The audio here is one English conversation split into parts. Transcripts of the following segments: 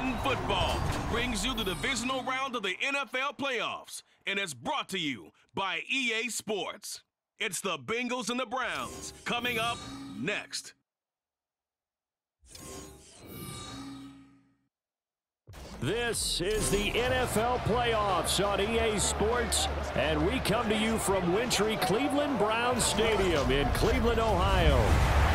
Madden Football brings you the divisional round of the NFL playoffs, and it's brought to you by EA Sports. It's the Bengals and the Browns coming up next. This is the NFL playoffs on EA Sports, and we come to you from wintry Cleveland Browns Stadium in Cleveland, Ohio.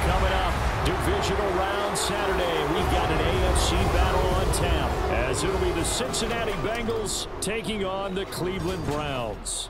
Coming up, divisional round Saturday, we've got an AFC battle on tap, as it'll be the Cincinnati Bengals taking on the Cleveland Browns.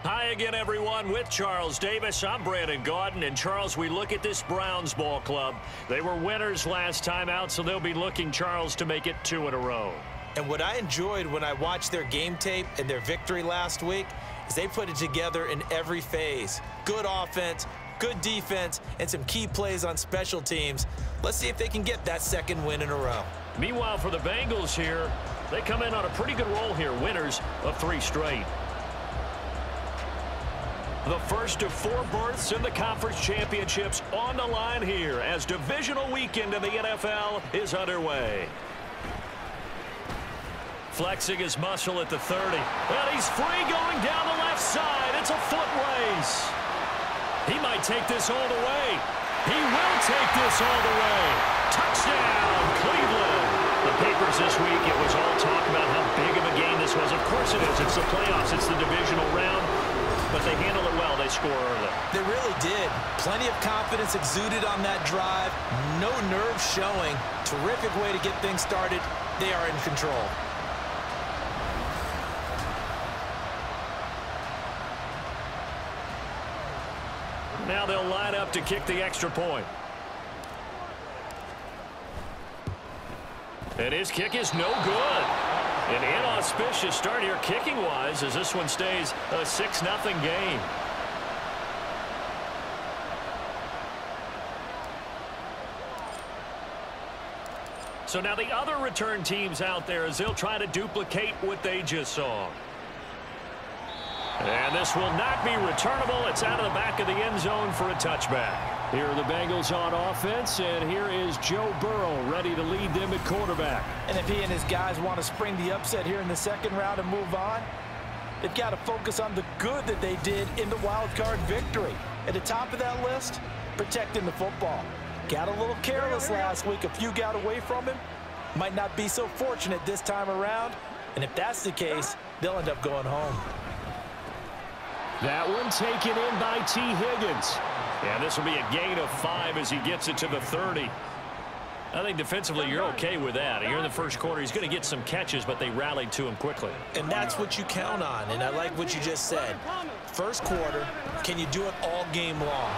Hi again, everyone. With Charles Davis, I'm Brandon Gaudin. And, Charles, we look at this Browns ball club. They were winners last time out, so they'll be looking, Charles, to make it 2 in a row. And what I enjoyed when I watched their game tape and their victory last week is they put it together in every phase. Good offense, good defense, and some key plays on special teams. Let's see if they can get that second win in a row. Meanwhile, for the Bengals here, they come in on a pretty good roll here, winners of 3 straight. The first of 4 berths in the conference championships on the line here as divisional weekend in the NFL is underway. Flexing his muscle at the 30. And he's free going down the left side. It's a foot race. He might take this all the way. He will take this all the way. Touchdown, Cleveland. The papers this week, it was all talk about how big of a game this was. Of course it is. It's the playoffs. It's the divisional round. But they handle it well. They score early. They really did. Plenty of confidence exuded on that drive. No nerves showing. Terrific way to get things started. They are in control. Now they'll line up to kick the extra point. And his kick is no good. An inauspicious start here kicking-wise as this one stays a 6-0 game. So now the other return teams out there as they'll try to duplicate what they just saw. And this will not be returnable. It's out of the back of the end zone for a touchback. Here are the Bengals on offense, and here is Joe Burrow ready to lead them at quarterback. And if he and his guys want to spring the upset here in the second round and move on, they've got to focus on the good that they did in the wild card victory. At the top of that list, protecting the football. Got a little careless last week. A few got away from him. Might not be so fortunate this time around. And if that's the case, they'll end up going home. That one taken in by T. Higgins. And this will be a gain of 5 as he gets it to the 30. I think defensively you're okay with that. Here in the first quarter, he's going to get some catches, but they rallied to him quickly. And that's what you count on, and I like what you just said. First quarter, can you do it all game long?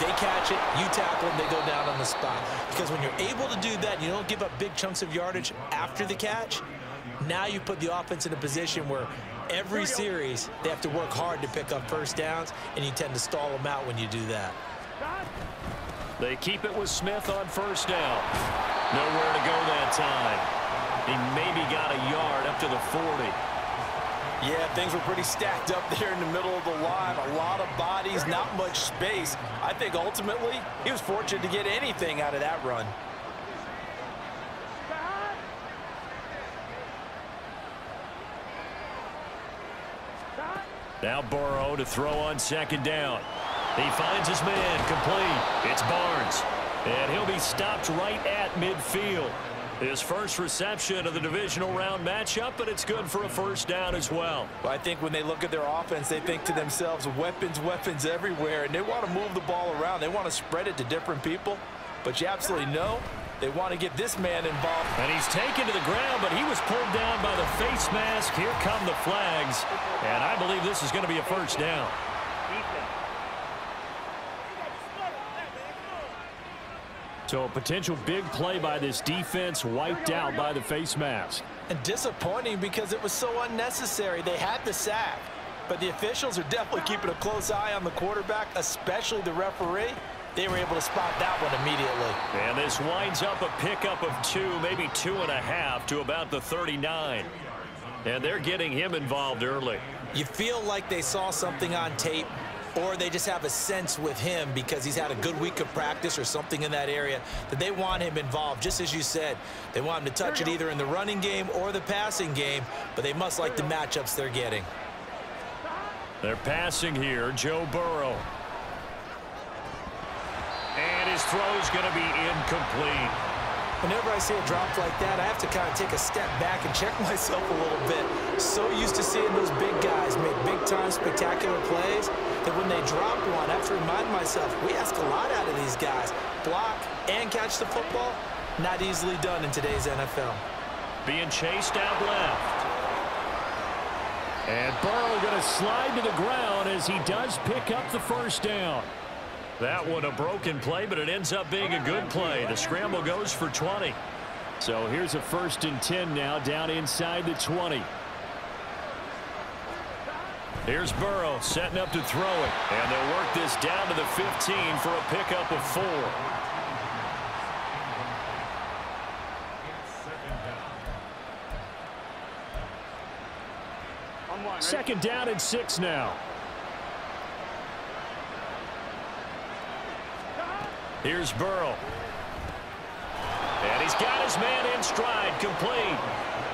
They catch it, you tackle them, they go down on the spot. Because when you're able to do that, you don't give up big chunks of yardage after the catch. Now you put the offense in a position where every series they have to work hard to pick up first downs, and you tend to stall them out when you do that. They keep it with Smith on first down. Nowhere to go that time. He maybe got a yard up to the 40. Yeah, things were pretty stacked up there in the middle of the line. A lot of bodies, not much space. I think ultimately he was fortunate to get anything out of that run. Now Burrow to throw on second down. He finds his man complete. It's Barnes. And he'll be stopped right at midfield. His first reception of the divisional round matchup, but it's good for a first down as well. I think when they look at their offense, they think to themselves, weapons, weapons everywhere, and they want to move the ball around. They want to spread it to different people, but you absolutely know they want to get this man involved. And he's taken to the ground, but he was pulled down by the face mask. Here come the flags, and I believe this is going to be a first down. So a potential big play by this defense wiped out by the face mask. And disappointing because it was so unnecessary. They had the sack, but the officials are definitely keeping a close eye on the quarterback, especially the referee. They were able to spot that one immediately. And this winds up a pickup of 2, maybe 2.5 to about the 39. And they're getting him involved early. You feel like they saw something on tape or they just have a sense with him because he's had a good week of practice or something in that area that they want him involved. Just as you said, they want him to touch it either in the running game or the passing game, but they must like the matchups they're getting. They're passing here, Joe Burrow. And his throw's going to be incomplete. Whenever I see a drop like that, I have to kind of take a step back and check myself a little bit. So used to seeing those big guys make big-time spectacular plays that when they drop one, I have to remind myself, we ask a lot out of these guys. Block and catch the football, not easily done in today's NFL. Being chased out left. And Burrow going to slide to the ground as he does pick up the first down. That one a broken play, but it ends up being a good play. The scramble goes for 20. So here's a 1st and 10 now down inside the 20. Here's Burrow setting up to throw it. And they'll work this down to the 15 for a pickup of 4. Second down and 6 now. Here's Burrow. And he's got his man in stride, complete.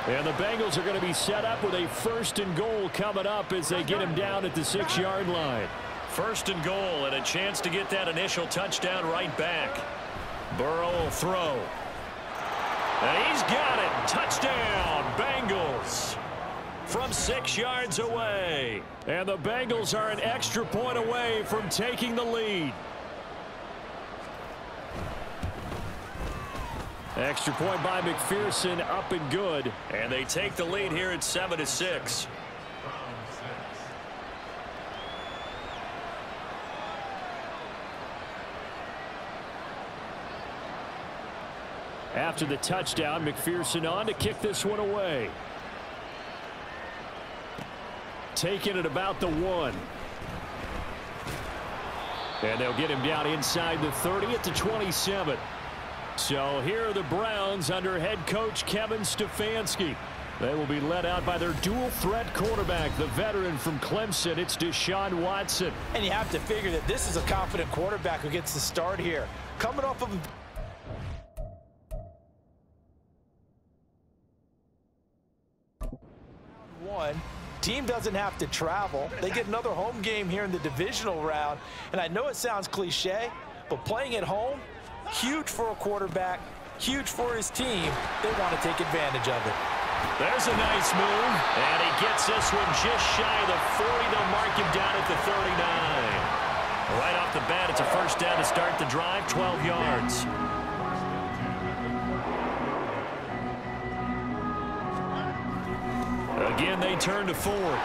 And the Bengals are going to be set up with a 1st and goal coming up as they get him down at the 6-yard line. 1st and goal and a chance to get that initial touchdown right back. Burrow will throw. And he's got it. Touchdown, Bengals. From 6 yards away. And the Bengals are an extra point away from taking the lead. Extra point by McPherson, up and good. And they take the lead here at 7-6. After the touchdown, McPherson on to kick this one away. Taking it about the 1. And they'll get him down inside the 30 at the 27. So here are the Browns under head coach Kevin Stefanski. They will be led out by their dual threat quarterback, the veteran from Clemson. It's Deshaun Watson. And you have to figure that this is a confident quarterback who gets the start here. Coming off of one, team doesn't have to travel. They get another home game here in the divisional round. And I know it sounds cliche, but playing at home, huge for a quarterback, huge for his team. They want to take advantage of it. There's a nice move, and he gets this one just shy of the 40. They'll mark him down at the 39. Right off the bat, it's a 1st down to start the drive, 12 yards. Again, they turn to Ford.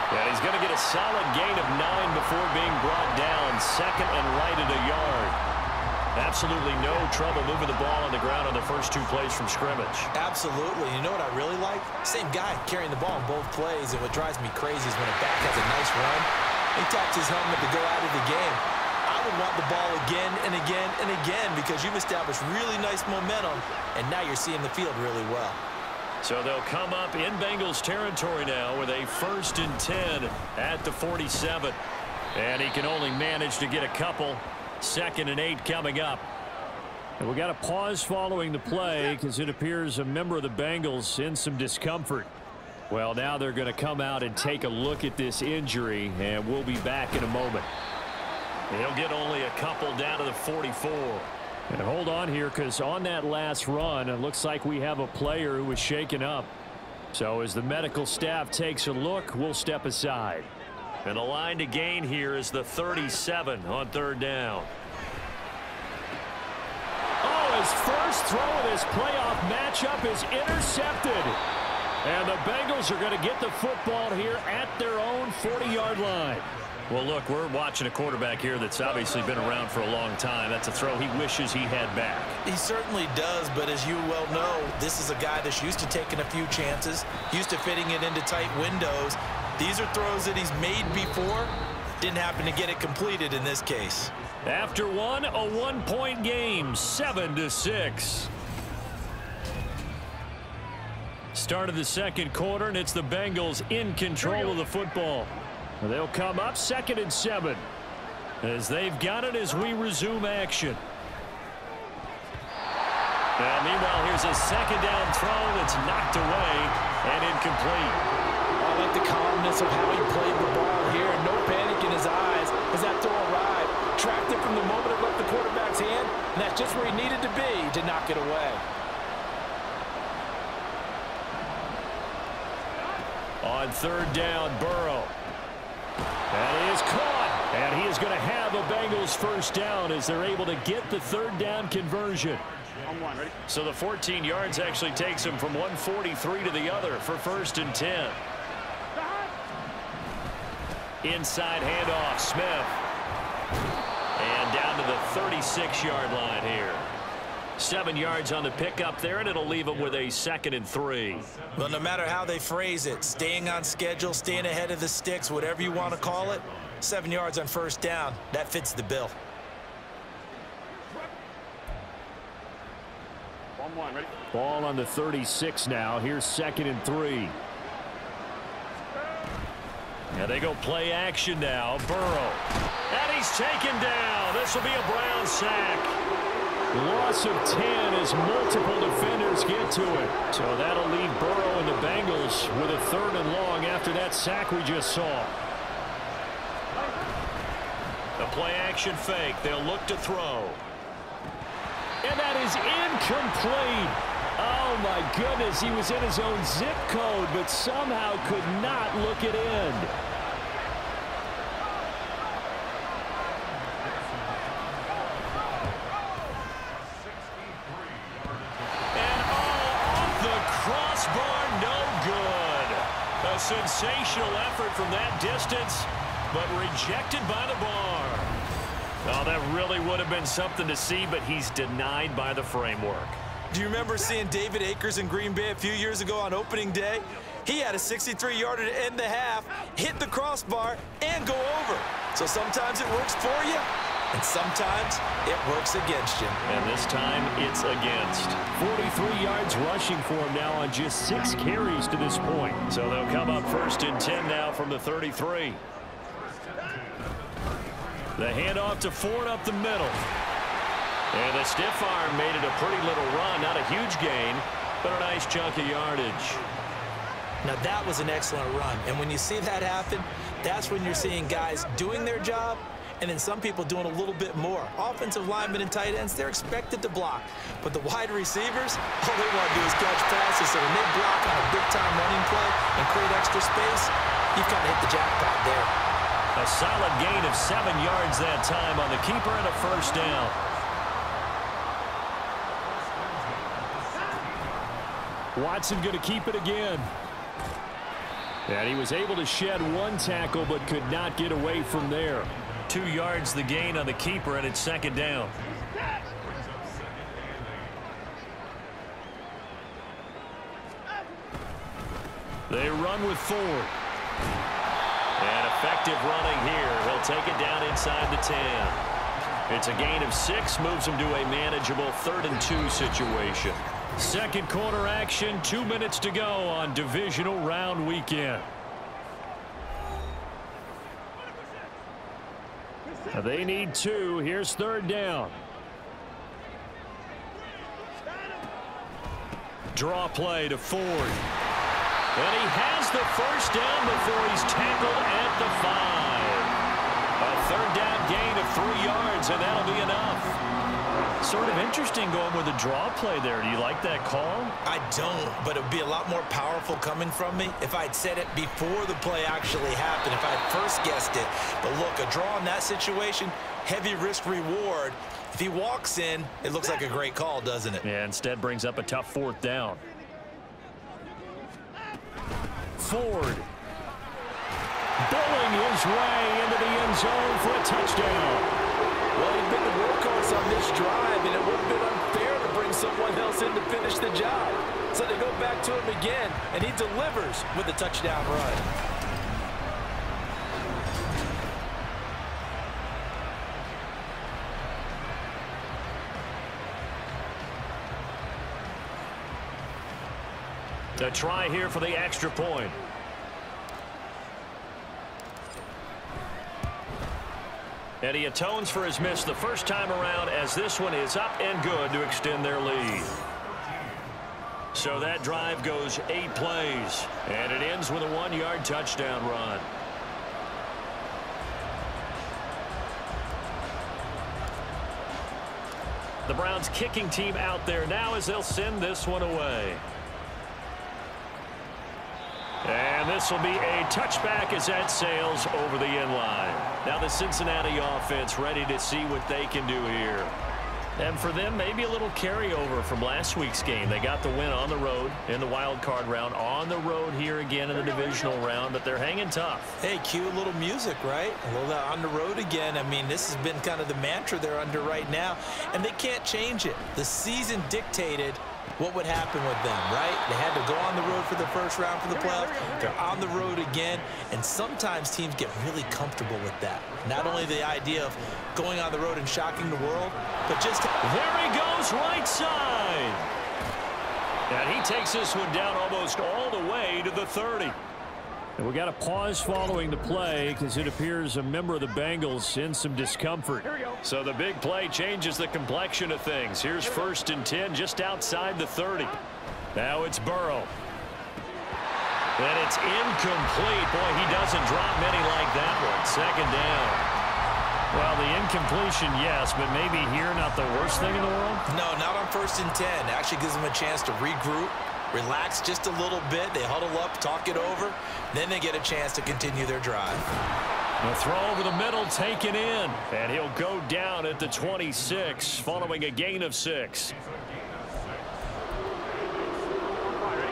And he's going to get a solid gain of 9 before being brought down. 2nd and right at a yard. Absolutely no trouble moving the ball on the ground on the first 2 plays from scrimmage. Absolutely. You know what I really like? Same guy carrying the ball in both plays, and what drives me crazy is when a back has a nice run, he taps his helmet to go out of the game. I would want the ball again and again and again because you've established really nice momentum, and now you're seeing the field really well. So they'll come up in Bengals territory now with a 1st and 10 at the 47. And he can only manage to get a couple. 2nd and 8 coming up. And we got a pause following the play because it appears a member of the Bengals in some discomfort. Well, now they're going to come out and take a look at this injury, and we'll be back in a moment. He'll get only a couple down to the 44. And hold on here because on that last run, it looks like we have a player who was shaken up. So as the medical staff takes a look, we'll step aside. And the line to gain here is the 37 on 3rd down. Oh, his first throw of this playoff matchup is intercepted. And the Bengals are going to get the football here at their own 40-yard line. Well, look, we're watching a quarterback here that's obviously been around for a long time. That's a throw he wishes he had back. He certainly does, but as you well know, this is a guy that's used to taking a few chances, used to fitting it into tight windows. These are throws that he's made before. Didn't happen to get it completed in this case. After one, a 1-point game, 7-6. Start of the 2nd quarter, and it's the Bengals in control of the football. They'll come up 2nd and 7 as they've got it as we resume action. Now, meanwhile, here's a 2nd down throw that's knocked away and incomplete. I like the calmness of how he played the ball here. No panic in his eyes as that throw arrived. Tracked it from the moment it left the quarterback's hand, and that's just where he needed to be to knock it away. On 3rd down, Burrow. That is caught, and he is going to have a Bengals first down as they're able to get the 3rd down conversion. So the 14 yards actually takes him from 143 to the other for 1st and 10. Inside handoff, Smith. And down to the 36-yard line here. 7 yards on the pickup there, and it'll leave them with a 2nd and 3. Well, no matter how they phrase it, staying on schedule, staying ahead of the sticks, whatever you want to call it, 7 yards on 1st down, that fits the bill. Ball on the 36 now. Here's 2nd and 3. And they go play action now. Burrow. And he's taken down. This will be a Brown sack. Loss of 10 as multiple defenders get to it. So that'll leave Burrow and the Bengals with a 3rd and long after that sack we just saw. The play action fake. They'll look to throw. And that is incomplete. Oh, my goodness. He was in his own zip code, but somehow could not look it in. And off the crossbar, no good. A sensational effort from that distance, but rejected by the bar. Oh, that really would have been something to see, but he's denied by the framework. Do you remember seeing David Akers in Green Bay a few years ago on opening day? He had a 63-yarder to end the half, hit the crossbar, and go over. So sometimes it works for you, and sometimes it works against you. And this time, it's against. 43 yards rushing for him now on just 6 carries to this point. So they'll come up 1st and 10 now from the 33. The handoff to Ford up the middle. And the stiff arm made it a pretty little run. Not a huge gain, but a nice chunk of yardage. Now, that was an excellent run. And when you see that happen, that's when you're seeing guys doing their job and then some people doing a little bit more. Offensive linemen and tight ends, they're expected to block. But the wide receivers, all they want to do is catch passes. So when they block on a big-time running play and create extra space, you've kind of hit the jackpot there. A solid gain of 7 yards that time on the keeper and a first down. Watson going to keep it again. And he was able to shed 1 tackle but could not get away from there. 2 yards the gain on the keeper, and it's 2nd down. They run with Ford. And effective running here. He'll take it down inside the 10. It's a gain of 6, moves him to a manageable 3rd and 2 situation. Second quarter action, 2 minutes to go on divisional round weekend. They need 2. Here's 3rd down. Draw play to Ford. And he has the first down before he's tackled at the 5. A 3rd down gain of 3 yards, and that'll be enough. Sort of interesting going with a draw play there. Do you like that call? I don't, but it would be a lot more powerful coming from me if I'd said it before the play actually happened, if I had first guessed it. But look, a draw in that situation, heavy risk reward. If he walks in, it looks like a great call, doesn't it? Yeah, instead brings up a tough 4th down. Ford bowling his way into the end zone for a touchdown. Well, he's been the workhorse on this drive, and it would have been unfair to bring someone else in to finish the job. So they go back to him again, and he delivers with a touchdown run. To try here for the extra point. And he atones for his miss the first time around, as this one is up and good to extend their lead. So that drive goes 8 plays, and it ends with a 1-yard touchdown run. The Browns kicking team out there now as they'll send this one away. And this will be a touchback as that sails over the end line. Now the Cincinnati offense ready to see what they can do here. And for them, maybe a little carryover from last week's game. They got the win on the road in the wild card round, on the road here again in the divisional round, but they're hanging tough. Hey, cue a little music, right? A little on the road again. I mean, this has been kind of the mantra they're under right now, and they can't change it. The season dictated what would happen with them, right? They had to go on the road for the first round for the playoffs. They're on the road again, and sometimes teams get really comfortable with that. Not only the idea of going on the road and shocking the world, but just... There he goes, right side. And he takes this one down almost all the way to the 30. And we got a pause following the play because it appears a member of the Bengals in some discomfort. So the big play changes the complexion of things. Here's 1st and 10 just outside the 30. Now it's Burrow. And it's incomplete. Boy, he doesn't drop many like that one. 2nd down. Well, the incompletion, yes, but maybe here not the worst thing in the world? No, not on 1st and 10. Actually gives them a chance to regroup, relax just a little bit. They huddle up, talk it over. Then they get a chance to continue their drive. The throw over the middle taken in. And he'll go down at the 26 following a gain of 6.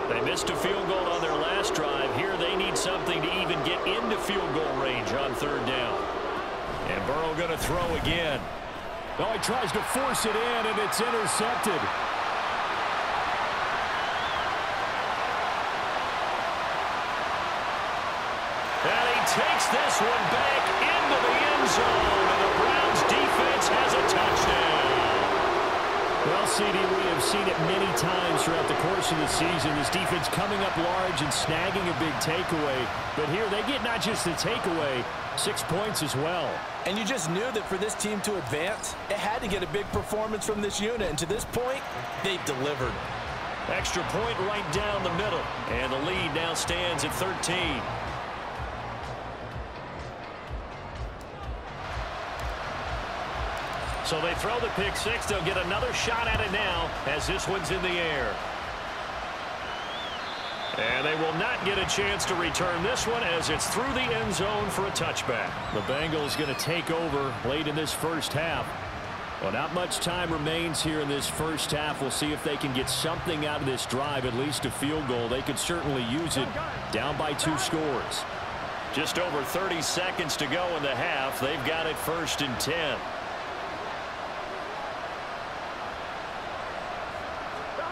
They missed a field goal on their last drive. Here they need something to even get into field goal range on 3rd down. And Burrow going to throw again. Oh, he tries to force it in, and it's intercepted. And he takes this one back into the end zone, and the Browns defense has a touchdown. Well, CD, we have seen it many times throughout the course of the season. This defense coming up large and snagging a big takeaway. But here they get not just the takeaway, 6 points as well. And you just knew that for this team to advance, it had to get a big performance from this unit. And to this point, they've delivered. Extra point right down the middle. And the lead now stands at 13. So they throw the pick 6. They'll get another shot at it now as this one's in the air. And they will not get a chance to return this one as it's through the end zone for a touchback. The Bengals going to take over late in this first half. Well, not much time remains here in this first half. We'll see if they can get something out of this drive, at least a field goal. They could certainly use it down by 2 scores. Just over 30 seconds to go in the half. They've got it 1st and 10.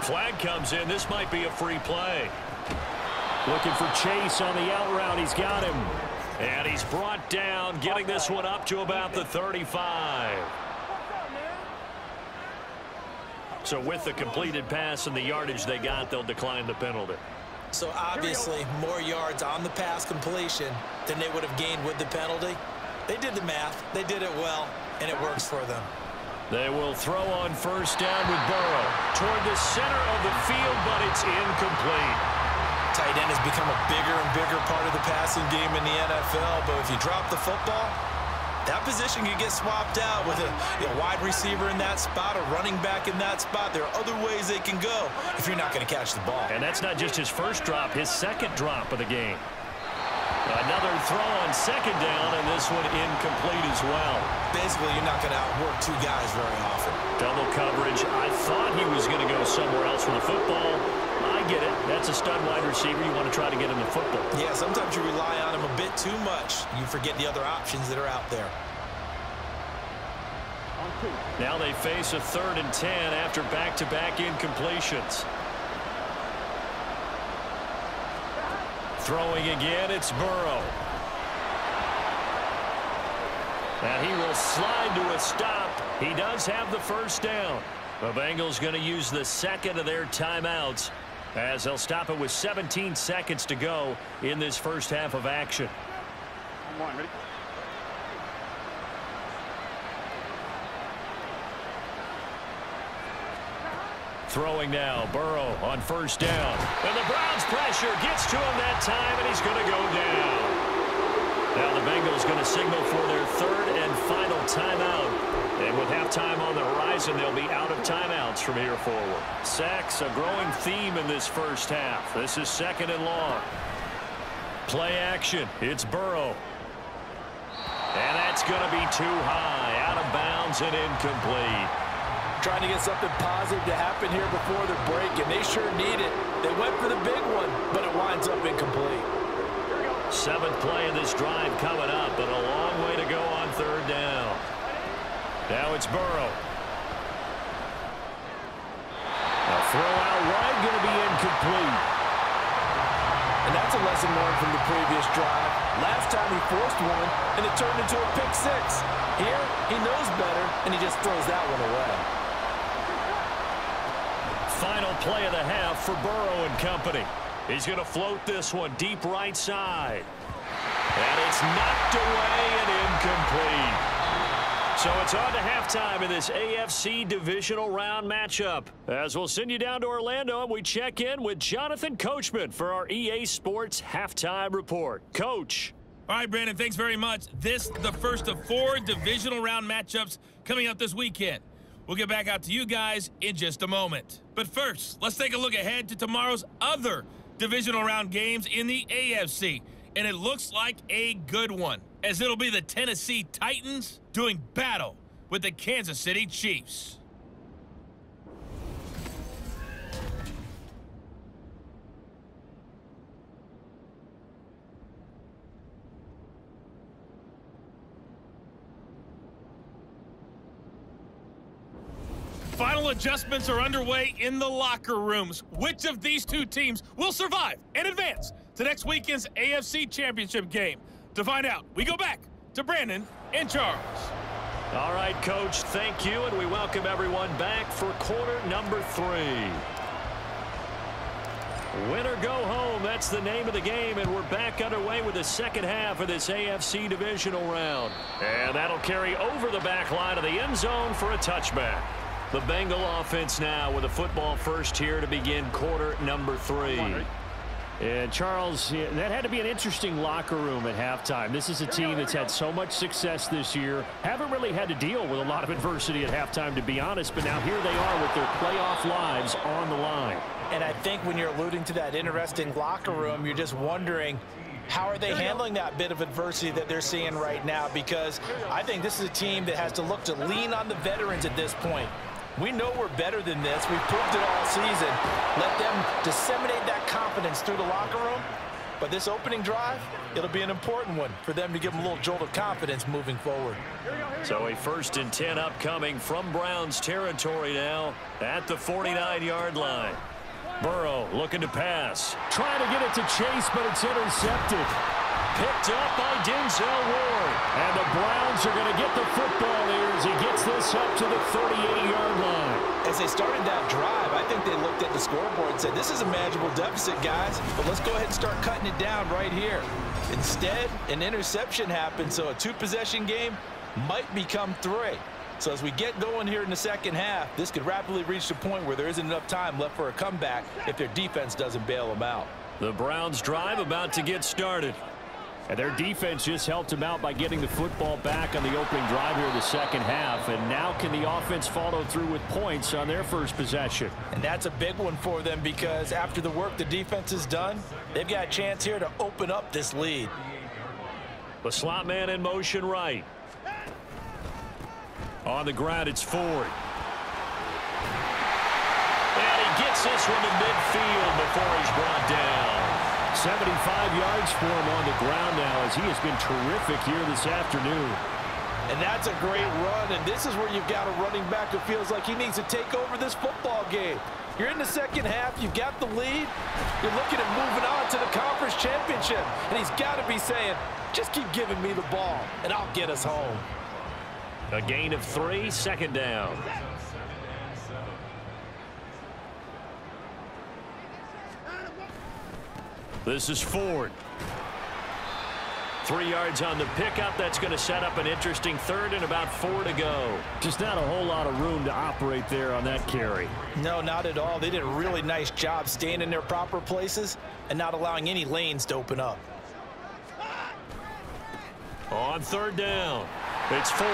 Flag comes in. This might be a free play. Looking for Chase on the out route. He's got him. And he's brought down, getting this one up to about the 35. So with the completed pass and the yardage they got, they'll decline the penalty. So obviously more yards on the pass completion than they would have gained with the penalty. They did the math. They did it well, and it works for them. They will throw on 1st down with Burrow toward the center of the field, but it's incomplete. Tight end has become a bigger and bigger part of the passing game in the NFL, but if you drop the football, that position can get swapped out with a wide receiver in that spot, a running back in that spot. There are other ways they can go if you're not going to catch the ball. And that's not just his first drop, his 2nd drop of the game. Another throw on 2nd down, and this one incomplete as well. Basically, you're not going to outwork 2 guys very often. Double coverage. I thought he was going to go somewhere else with the football. I get it. That's a stud wide receiver. You want to try to get him the football. Yeah, sometimes you rely on him a bit too much. You forget the other options that are out there. Now they face a 3rd and 10 after back-to-back incompletions. Throwing again, it's Burrow. And he will slide to a stop. He does have the 1st down. The Bengals going to use the 2nd of their timeouts as they'll stop it with 17 seconds to go in this first half of action. Come on, ready? Throwing now, Burrow on first down. And the Browns pressure gets to him that time, and he's going to go down. Now the Bengals going to signal for their third and final timeout. And with halftime on the horizon, they'll be out of timeouts from here forward. Sacks, a growing theme in this first half. This is second and long. Play action. It's Burrow. And that's going to be too high. Out of bounds and incomplete. Trying to get something positive to happen here before the break, and they sure need it. They went for the big one, but it winds up incomplete. Seventh play of this drive coming up, but a long way to go on third down. Now it's Burrow. A throw out wide, going to be incomplete. And that's a lesson learned from the previous drive. Last time he forced one, and it turned into a pick six. Here, he knows better, and he just throws that one away. Final play of the half for Burrow and company. He's going to float this one deep right side. And it's knocked away and incomplete. So it's on to halftime in this AFC divisional round matchup. As we'll send you down to Orlando, and we check in with Jonathan Coachman for our EA Sports Halftime Report. Coach. All right, Brandon, thanks very much. This the first of 4 divisional round matchups coming up this weekend. We'll get back out to you guys in just a moment. But first, let's take a look ahead to tomorrow's other divisional round games in the AFC. And it looks like a good one, as it'll be the Tennessee Titans doing battle with the Kansas City Chiefs. Final adjustments are underway in the locker rooms. Which of these two teams will survive and advance to next weekend's AFC Championship game? To find out, we go back to Brandon and Charles. All right, Coach, thank you, and we welcome everyone back for quarter number 3. Win or go home, that's the name of the game, and we're back underway with the second half of this AFC divisional round. And that'll carry over the back line of the end zone for a touchback. The Bengal offense now with a football first here to begin quarter number 3. And Charles, that had to be an interesting locker room at halftime. This is a team that's had so much success this year. Haven't really had to deal with a lot of adversity at halftime, to be honest. But now here they are with their playoff lives on the line. And I think when you're alluding to that interesting locker room, you're just wondering, how are they handling that bit of adversity that they're seeing right now? Because I think this is a team that has to look to lean on the veterans at this point. We know we're better than this. We've proved it all season. Let them disseminate that confidence through the locker room. But this opening drive, it'll be an important one for them to give them a little jolt of confidence moving forward. So a 1st and 10 upcoming from Browns territory now at the 49-yard line. Burrow looking to pass. Trying to get it to Chase, but it's intercepted. Picked up by Denzel Ward. And the Browns are going to get the football here as he gets this up to the 38-yard line. As they started that drive, I think they looked at the scoreboard and said, this is a manageable deficit, guys, but let's go ahead and start cutting it down right here. Instead, an interception happened, so a 2-possession game might become 3. So as we get going here in the second half, this could rapidly reach the point where there isn't enough time left for a comeback if their defense doesn't bail them out. The Browns drive about to get started. And their defense just helped them out by getting the football back on the opening drive here in the second half. And now can the offense follow through with points on their first possession? And that's a big one for them, because after the work the defense has done, they've got a chance here to open up this lead. The slot man in motion right. On the ground, it's Ford. And he gets this one to midfield before he's brought down. 75 yards for him on the ground now, as he has been terrific here this afternoon. And that's a great run, and this is where you've got a running back who feels like he needs to take over this football game. You're in the second half, you've got the lead, you're looking at moving on to the conference championship, and he's got to be saying, just keep giving me the ball, and I'll get us home. A gain of 3, second down. This is Ford. 3 yards on the pickup. That's going to set up an interesting third and about 4 to go. Just not a whole lot of room to operate there on that carry. No, not at all. They did a really nice job staying in their proper places and not allowing any lanes to open up. On third down, it's Ford.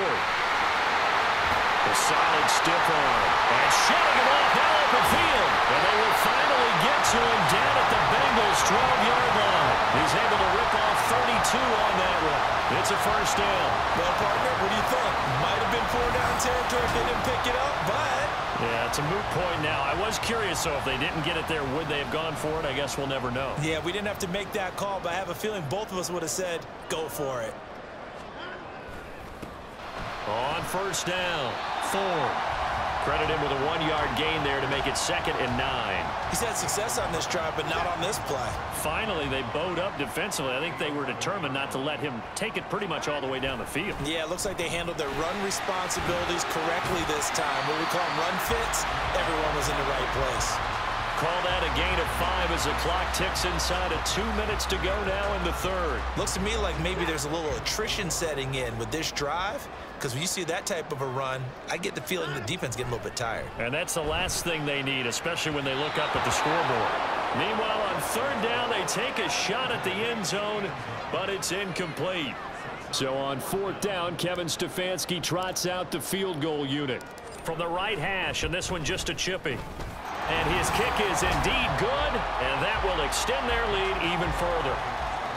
A solid stiff arm. And shoving him off that open field. And they will finally get to him down at the Bengals' 12-yard line. He's able to rip off 32 on that one. It's a first down. Well, partner, what do you think? Might have been 4-down territory if they didn't pick it up, but... Yeah, it's a moot point now. I was curious, so if they didn't get it there, would they have gone for it? I guess we'll never know. Yeah, we didn't have to make that call, but I have a feeling both of us would have said, go for it. On first down, Ford. Credit him with a 1-yard gain there to make it 2nd and 9. He's had success on this drive, but not on this play. Finally, they bowed up defensively. I think they were determined not to let him take it pretty much all the way down the field. Yeah, it looks like they handled their run responsibilities correctly this time. What we call them run fits, everyone was in the right place. Call that a gain of 5 as the clock ticks inside of 2 minutes to go now in the third. Looks to me like maybe there's a little attrition setting in with this drive, because when you see that type of a run, I get the feeling the defense getting a little bit tired. And that's the last thing they need, especially when they look up at the scoreboard. Meanwhile, on third down, they take a shot at the end zone, but it's incomplete. So on 4th down, Kevin Stefanski trots out the field goal unit. From the right hash, and this one just a chipping. And his kick is indeed good, and that will extend their lead even further.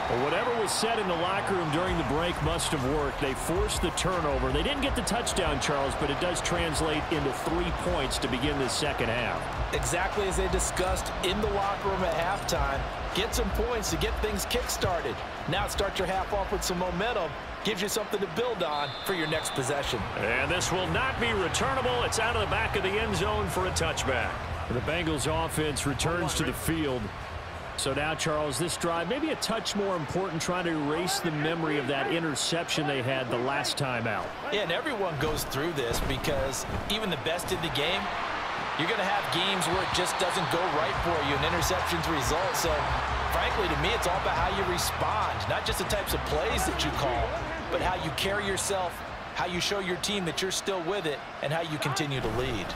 Well, whatever was said in the locker room during the break must have worked. They forced the turnover. They didn't get the touchdown, Charles, but it does translate into 3 points to begin the second half. Exactly as they discussed in the locker room at halftime. Get some points to get things kick-started. Now start your half off with some momentum. Gives you something to build on for your next possession. And this will not be returnable. It's out of the back of the end zone for a touchback. The Bengals offense returns to the field. So now, Charles, this drive maybe a touch more important, trying to erase the memory of that interception they had the last time out. Yeah, and everyone goes through this because even the best in the game, you're going to have games where it just doesn't go right for you and interceptions result. So, frankly, to me, it's all about how you respond, not just the types of plays that you call, but how you carry yourself, how you show your team that you're still with it, and how you continue to lead.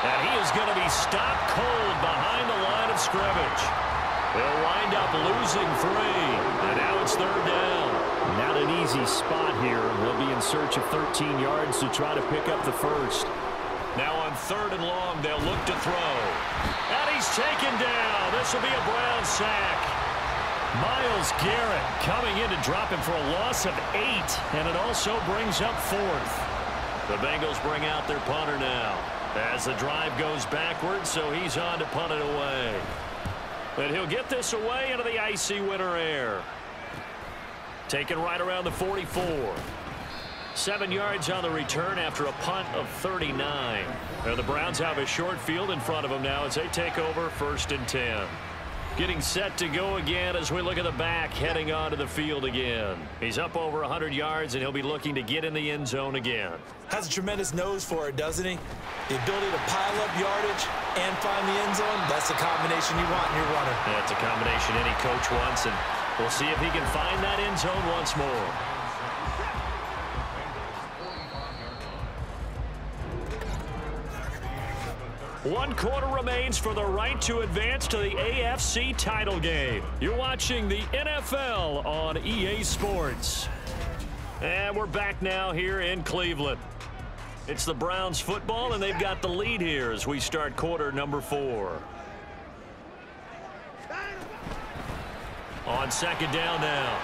And he is going to be stopped cold behind the line of scrimmage. They'll wind up losing 3. And now it's third down. Not an easy spot here. They'll be in search of 13 yards to try to pick up the first. Now on third and long, they'll look to throw. And he's taken down. This will be a Brown sack. Myles Garrett coming in to drop him for a loss of 8. And it also brings up 4th. The Bengals bring out their punter now, as the drive goes backwards, so he's on to punt it away. And he'll get this away into the icy winter air. Taken right around the 44. 7 yards on the return after a punt of 39. And the Browns have a short field in front of them now as they take over 1st and 10. Getting set to go again as we look at the back, heading onto the field again. He's up over 100 yards, and he'll be looking to get in the end zone again. Has a tremendous nose for it, doesn't he? The ability to pile up yardage and find the end zone, that's the combination you want in your runner. Yeah, it's a combination any coach wants, and we'll see if he can find that end zone once more. One quarter remains for the right to advance to the AFC title game. You're watching the NFL on EA Sports. And we're back now here in Cleveland. It's the Browns football, and they've got the lead here as we start quarter number 4. On second down now,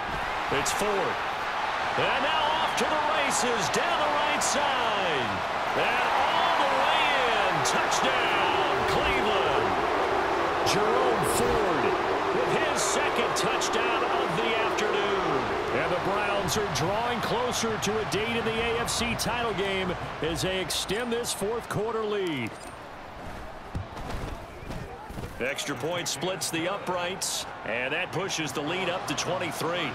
it's Ford. And now off to the races down the right side. And all the way in. Touchdown, Cleveland. Jerome Ford with his 2nd touchdown of the afternoon. And the Browns are drawing closer to a date in the AFC title game as they extend this 4th quarter lead. Extra point splits the uprights, and that pushes the lead up to 23.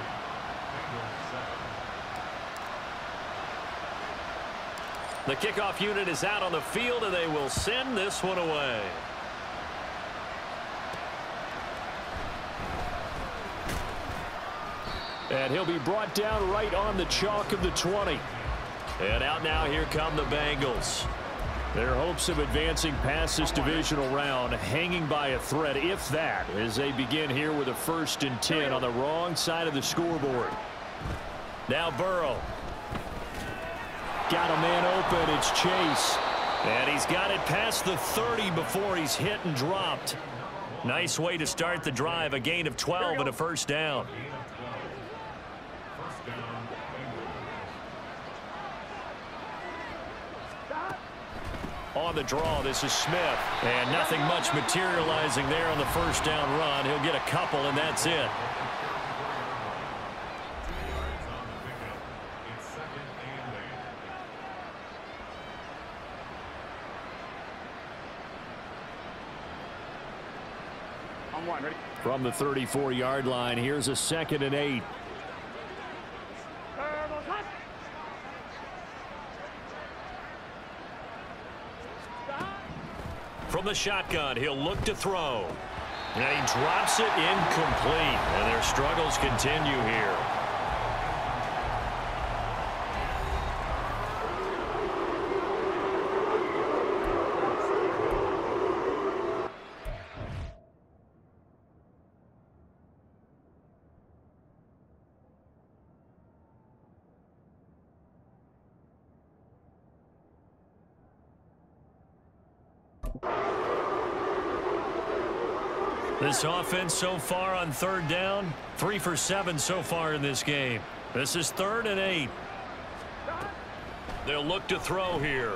The kickoff unit is out on the field, and they will send this one away. And he'll be brought down right on the chalk of the 20. And out now, here come the Bengals. Their hopes of advancing past this divisional round hanging by a thread, if that, as they begin here with a 1st and 10 on the wrong side of the scoreboard. Now Burrow. Got a man open. It's Chase. And he's got it past the 30 before he's hit and dropped. Nice way to start the drive. A gain of 12 and a 1st down. On the draw, this is Smith. And nothing much materializing there on the 1st down run. He'll get a couple, and that's it. From the 34-yard line, here's a 2nd and 8. From the shotgun, he'll look to throw. And he drops it incomplete. And their struggles continue here. This offense so far on 3rd down, 3 for 7 so far in this game. This is 3rd and 8. They'll look to throw here.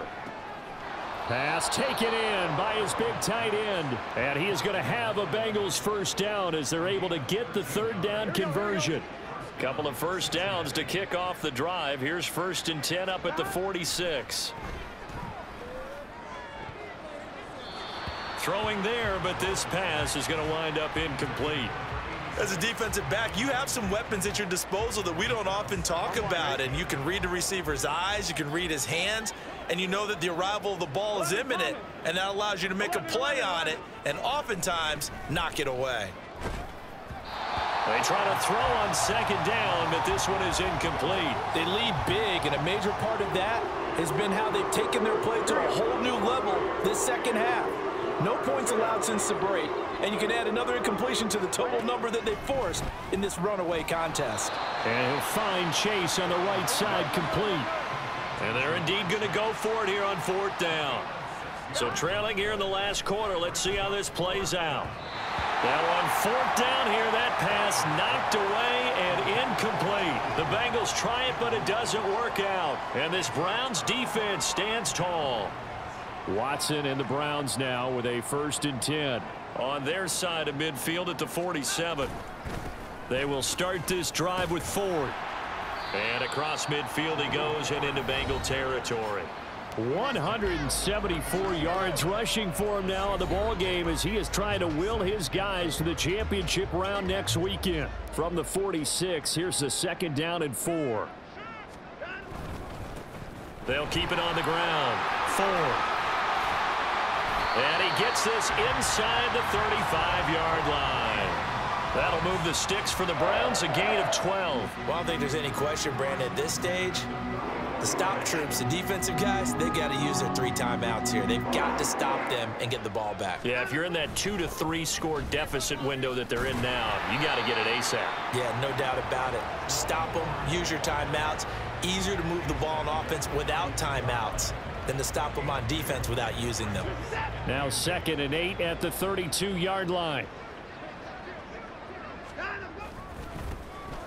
Pass taken in by his big tight end. And he is going to have a Bengals 1st down as they're able to get the 3rd down conversion. Couple of 1st downs to kick off the drive. Here's 1st and 10 up at the 46. Throwing there, but this pass is going to wind up incomplete. As a defensive back, you have some weapons at your disposal that we don't often talk about, and you can read the receiver's eyes, you can read his hands, and you know that the arrival of the ball is imminent, and that allows you to make a play on it and oftentimes knock it away. They try to throw on 2nd down, but this one is incomplete. They lead big, and a major part of that has been how they've taken their play to a whole new level this 2nd half. No points allowed since the break, and you can add another incompletion to the total number that they forced in this runaway contest. And he'll find Chase on the right side complete. And they're indeed going to go for it here on 4th down. So trailing here in the last quarter, let's see how this plays out. Now on 4th down here, that pass knocked away and incomplete. The Bengals try it, but it doesn't work out. And this Browns defense stands tall. Watson and the Browns now with a 1st and 10 on their side of midfield at the 47. They will start this drive with Ford. And across midfield he goes and into Bengal territory. 174 yards rushing for him now in the ball game as he is trying to will his guys to the championship round next weekend. From the 46, here's the 2nd down and 4. They'll keep it on the ground. Ford. And he gets this inside the 35-yard line. That'll move the sticks for the Browns, a gain of 12. Well, I don't think there's any question, Brandon, at this stage, the stop troops, the defensive guys, they got to use their 3 timeouts here. They've got to stop them and get the ball back. Yeah, if you're in that 2 to 3 score deficit window that they're in now, you got to get it ASAP. Yeah, no doubt about it. Stop them, use your timeouts. Easier to move the ball on offense without timeouts than to stop them on defense without using them. Now 2nd and 8 at the 32-yard line.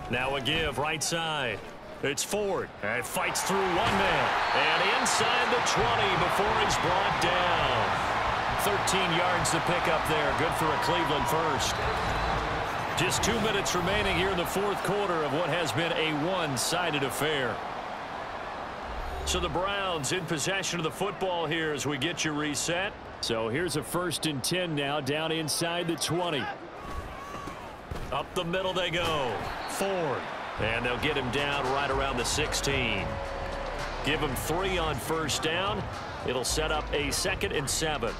Now a give right side. It's Ford. And fights through one man. And inside the 20 before he's brought down. 13 yards to pick up there. Good for a Cleveland first. Just 2 minutes remaining here in the 4th quarter of what has been a one-sided affair. So the Browns in possession of the football here as we get you reset. So here's a 1st and 10 now down inside the 20. Up the middle they go. Ford. And they'll get him down right around the 16. Give him 3 on 1st down. It'll set up a 2nd and 7.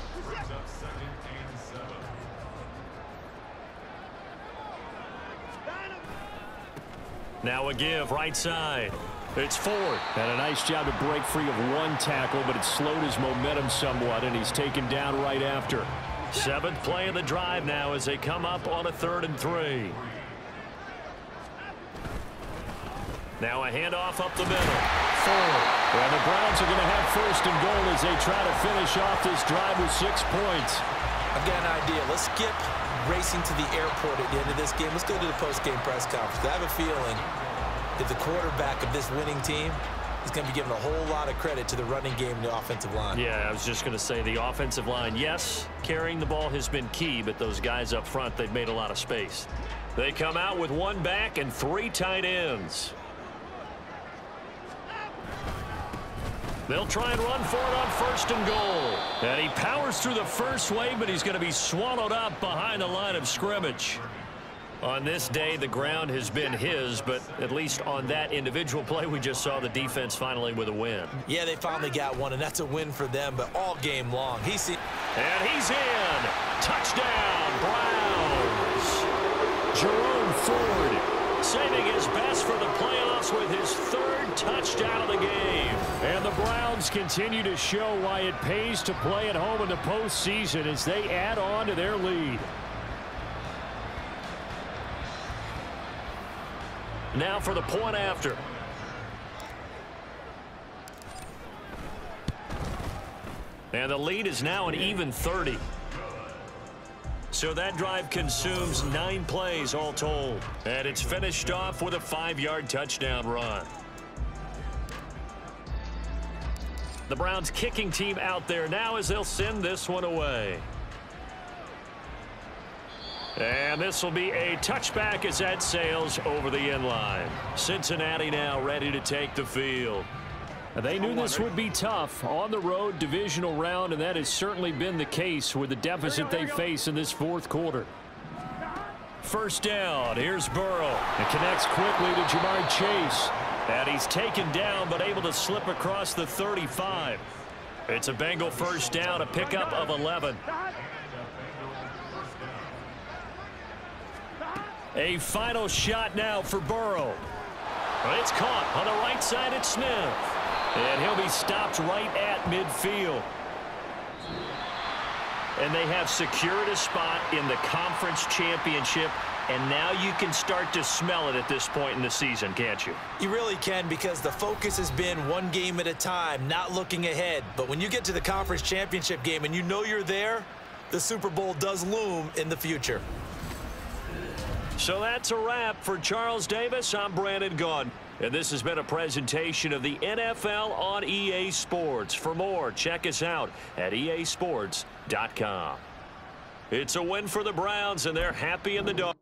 Now a give, right side. It's Ford. And a nice job to break free of one tackle, but it slowed his momentum somewhat, and he's taken down right after. 7th play of the drive now as they come up on a 3rd and 3. Now a handoff up the middle. Ford. And the Browns are going to have 1st and goal as they try to finish off this drive with 6 points. I've got an idea. Let's skip racing to the airport at the end of this game. Let's go to the post-game press conference. I have a feeling that the quarterback of this winning team is going to be given a whole lot of credit to the running game and the offensive line. Yeah, I was just going to say the offensive line. Yes, carrying the ball has been key, but those guys up front, they've made a lot of space. They come out with 1 back and 3 tight ends. They'll try and run for it on 1st and goal. And he powers through the first wave, but he's going to be swallowed up behind the line of scrimmage. On this day, the ground has been his, but at least on that individual play, we just saw the defense finally with a win. Yeah, they finally got one, and that's a win for them, but all game long. And he's in. Touchdown, Browns. Jerome Ford saving his best for the playoffs with his 3rd touchdown of the game. And the Browns continue to show why it pays to play at home in the postseason as they add on to their lead. Now for the point after. And the lead is now an even 30. So that drive consumes 9 plays all told. And it's finished off with a 5-yard touchdown run. The Browns kicking team out there now as they'll send this one away. And this will be a touchback as that sails over the end line. Cincinnati now ready to take the field. They knew this would be tough on the road, divisional round, and that has certainly been the case with the deficit they face in this 4th quarter. 1st down. Here's Burrow. It connects quickly to Jamar Chase. And he's taken down but able to slip across the 35. It's a Bengal 1st down, a pickup of 11. A final shot now for Burrow. It's caught on the right side at Smith. And he'll be stopped right at midfield. And they have secured a spot in the conference championship. And now you can start to smell it at this point in the season, can't you? You really can, because the focus has been one game at a time, not looking ahead. But when you get to the conference championship game and you know you're there, the Super Bowl does loom in the future. So that's a wrap for Charles Davis. I'm Brandon Gaudin. And this has been a presentation of the NFL on EA Sports. For more, check us out at easports.com. It's a win for the Browns, and they're happy in the dog.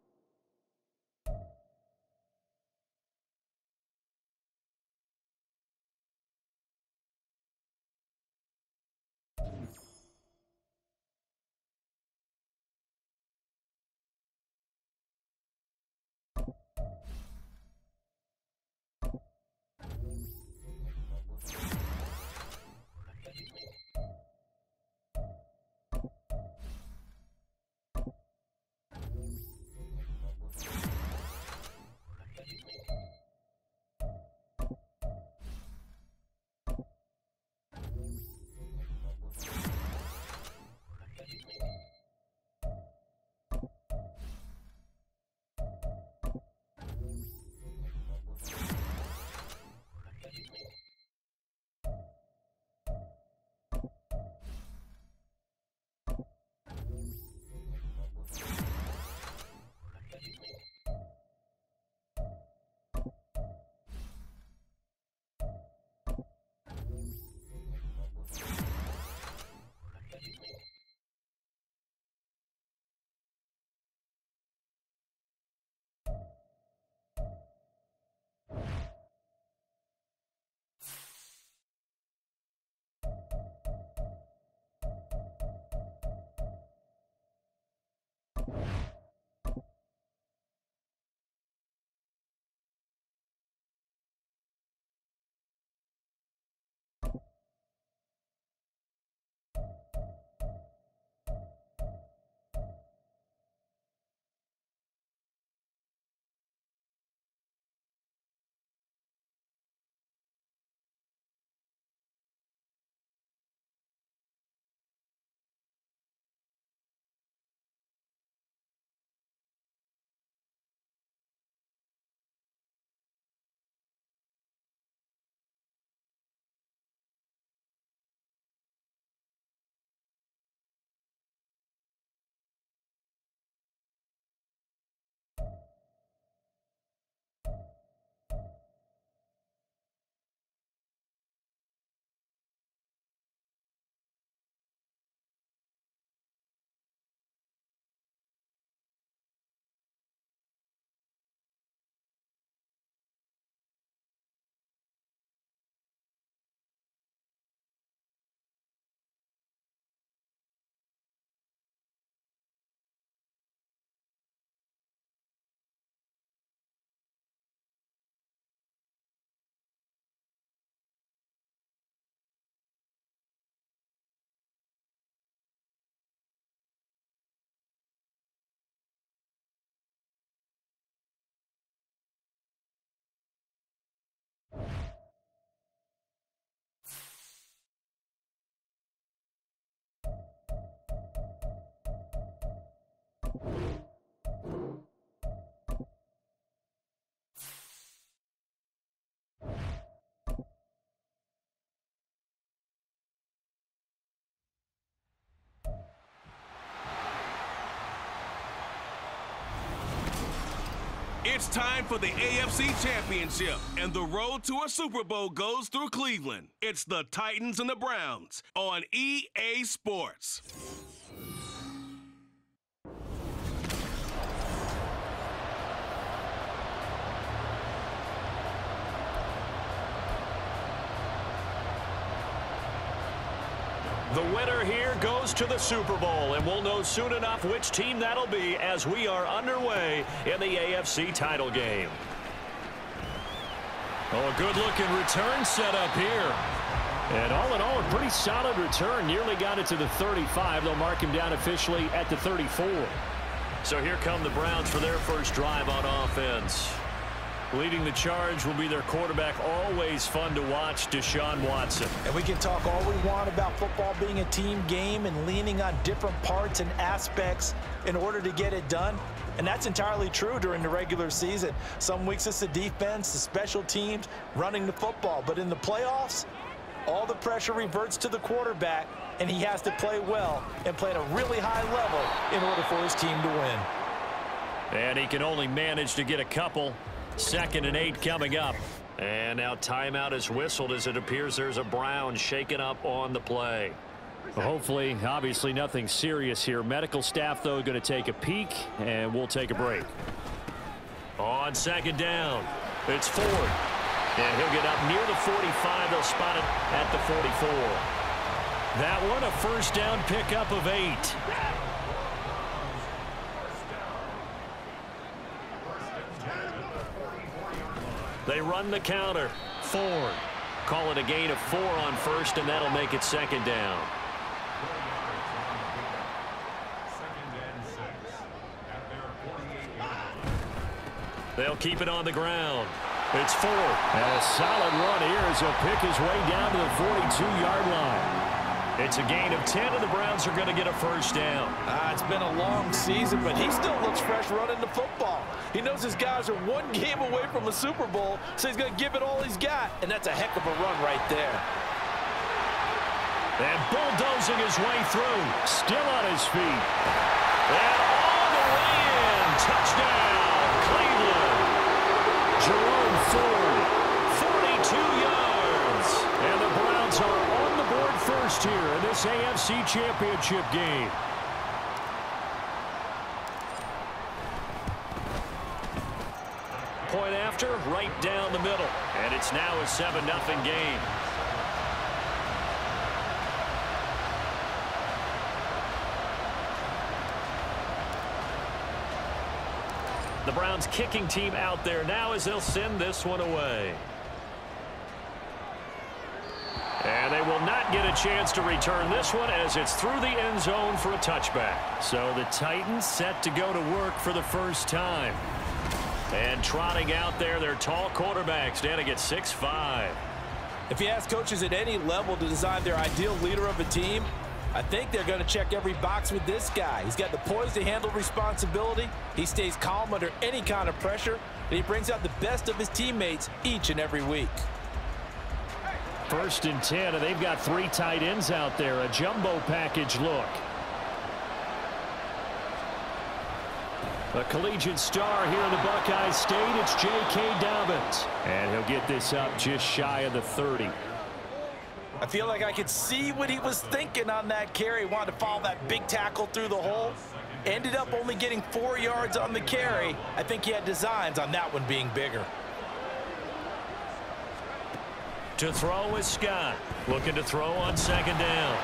It's time for the AFC Championship, and the road to a Super Bowl goes through Cleveland. It's the Titans and the Browns on EA Sports. The winner here goes to the Super Bowl, and we'll know soon enough which team that'll be as we are underway in the AFC title game. Oh, a good-looking return set up here. And all in all, a pretty solid return. Nearly got it to the 35. They'll mark him down officially at the 34. So here come the Browns for their first drive on offense. Leading the charge will be their quarterback, always fun to watch, Deshaun Watson. And we can talk all we want about football being a team game and leaning on different parts and aspects in order to get it done. And that's entirely true during the regular season. Some weeks it's the defense, the special teams, running the football. But in the playoffs, all the pressure reverts to the quarterback, and he has to play well and play at a really high level in order for his team to win. And he can only manage to get a couple. 2nd and 8 coming up. And now timeout is whistled as it appears there's a Brown shaken up on the play. Well, hopefully, obviously nothing serious here. Medical staff, though, going to take a peek, and we'll take a break. On 2nd down, it's Ford. And he'll get up near the 45. They'll spot it at the 44. That one a first down pickup of 8. They run the counter. Ford. Call it a gain of 4 on first, and that'll make it 2nd down. They'll keep it on the ground. It's Ford. And a solid run here as he'll pick his way down to the 42-yard line. It's a gain of 10, and the Browns are going to get a first down. It's been a long season, but he still looks fresh running the football. He knows his guys are one game away from a Super Bowl, so he's going to give it all he's got, and that's a heck of a run right there. And bulldozing his way through. Still on his feet. And all the way in. Touchdown, Cleveland. Jerome Ford, 42 yards. And the Browns are on the board first here in this AFC Championship game. Point after, right down the middle. And it's now a 7-0 game. The Browns kicking team out there now as they'll send this one away. And they will not get a chance to return this one as it's through the end zone for a touchback. So the Titans set to go to work for the first time. And trotting out there, their tall quarterback standing at 6'5". If you ask coaches at any level to design their ideal leader of a team, I think they're going to check every box with this guy. He's got the poise to handle responsibility. He stays calm under any kind of pressure, and he brings out the best of his teammates each and every week. 1st and 10, and they've got 3 tight ends out there. A jumbo package look. A collegiate star here in the Buckeye State, it's J.K. Dobbins. And he'll get this up just shy of the 30. I feel like I could see what he was thinking on that carry. Wanted to follow that big tackle through the hole. Ended up only getting 4 yards on the carry. I think he had designs on that one being bigger. To throw is Scott. Looking to throw on 2nd down.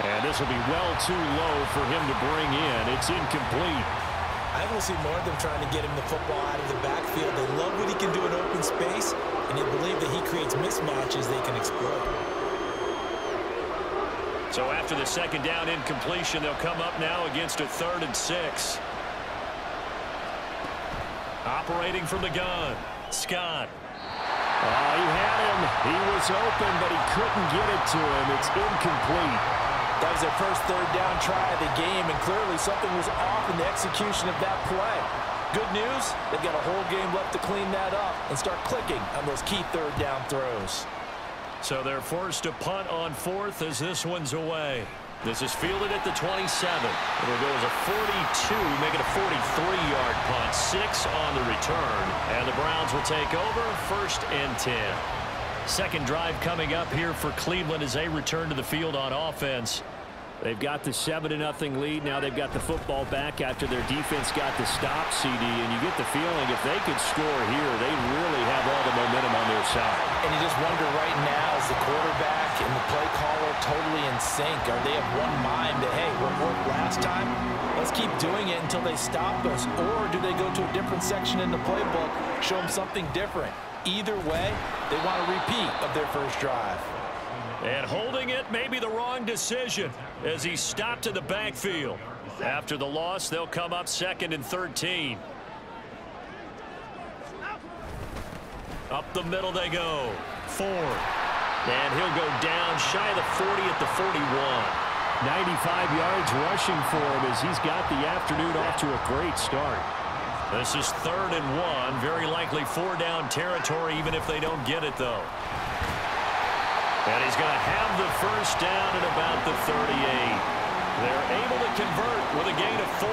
And this will be well too low for him to bring in. It's incomplete. I will see more of them trying to get him the football out of the backfield. They love what he can do in open space, and they believe that he creates mismatches they can exploit. So after the 2nd down incompletion, they'll come up now against a 3rd and 6. Operating from the gun, Scott. He had him. He was open, but he couldn't get it to him. It's incomplete. That was their first third down try of the game, and clearly something was off in the execution of that play. Good news, they've got a whole game left to clean that up and start clicking on those key third down throws. So they're forced to punt on fourth as this one's away. This is fielded at the 27. It'll go as a 42, make it a 43-yard punt. 6 on the return, and the Browns will take over, 1st and 10. Second drive coming up here for Cleveland as they return to the field on offense. They've got the 7-0 lead. Now they've got the football back after their defense got the stop, CD. And you get the feeling if they could score here, they really have all the momentum on their side. And you just wonder right now, is the quarterback and the play caller totally in sync? Are they of one mind that, hey, what worked last time? Let's keep doing it until they stop us. Or do they go to a different section in the playbook, show them something different? Either way, they want a repeat of their first drive. And holding it may be the wrong decision as he stopped in the backfield. After the loss, they'll come up 2nd and 13. Up the middle they go. Ford. And he'll go down shy of the 40 at the 41. 95 yards rushing for him as he's got the afternoon off to a great start. This is 3rd and 1. Very likely 4-down territory even if they don't get it, though. And he's going to have the first down at about the 38. They're able to convert with a gain of 4.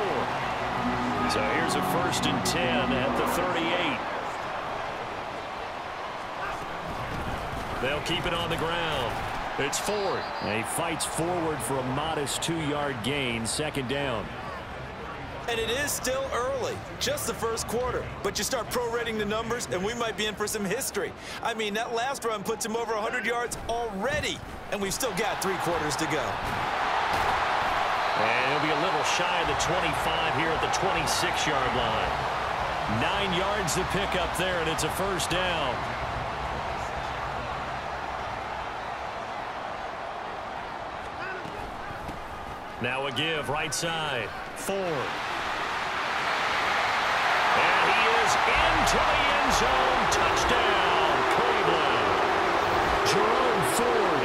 So here's a 1st and 10 at the 38. They'll keep it on the ground. It's Ford. And he fights forward for a modest 2-yard gain, 2nd down. And it is still early, just the first quarter. But you start prorating the numbers, and we might be in for some history. I mean, that last run puts him over 100 yards already, and we've still got 3 quarters to go. And he'll be a little shy of the 25 here at the 26-yard line. 9 yards to pick up there, and it's a 1st down. Now a give, right side. Ford. And he is into the end zone. Touchdown, Cleveland. Jerome Ford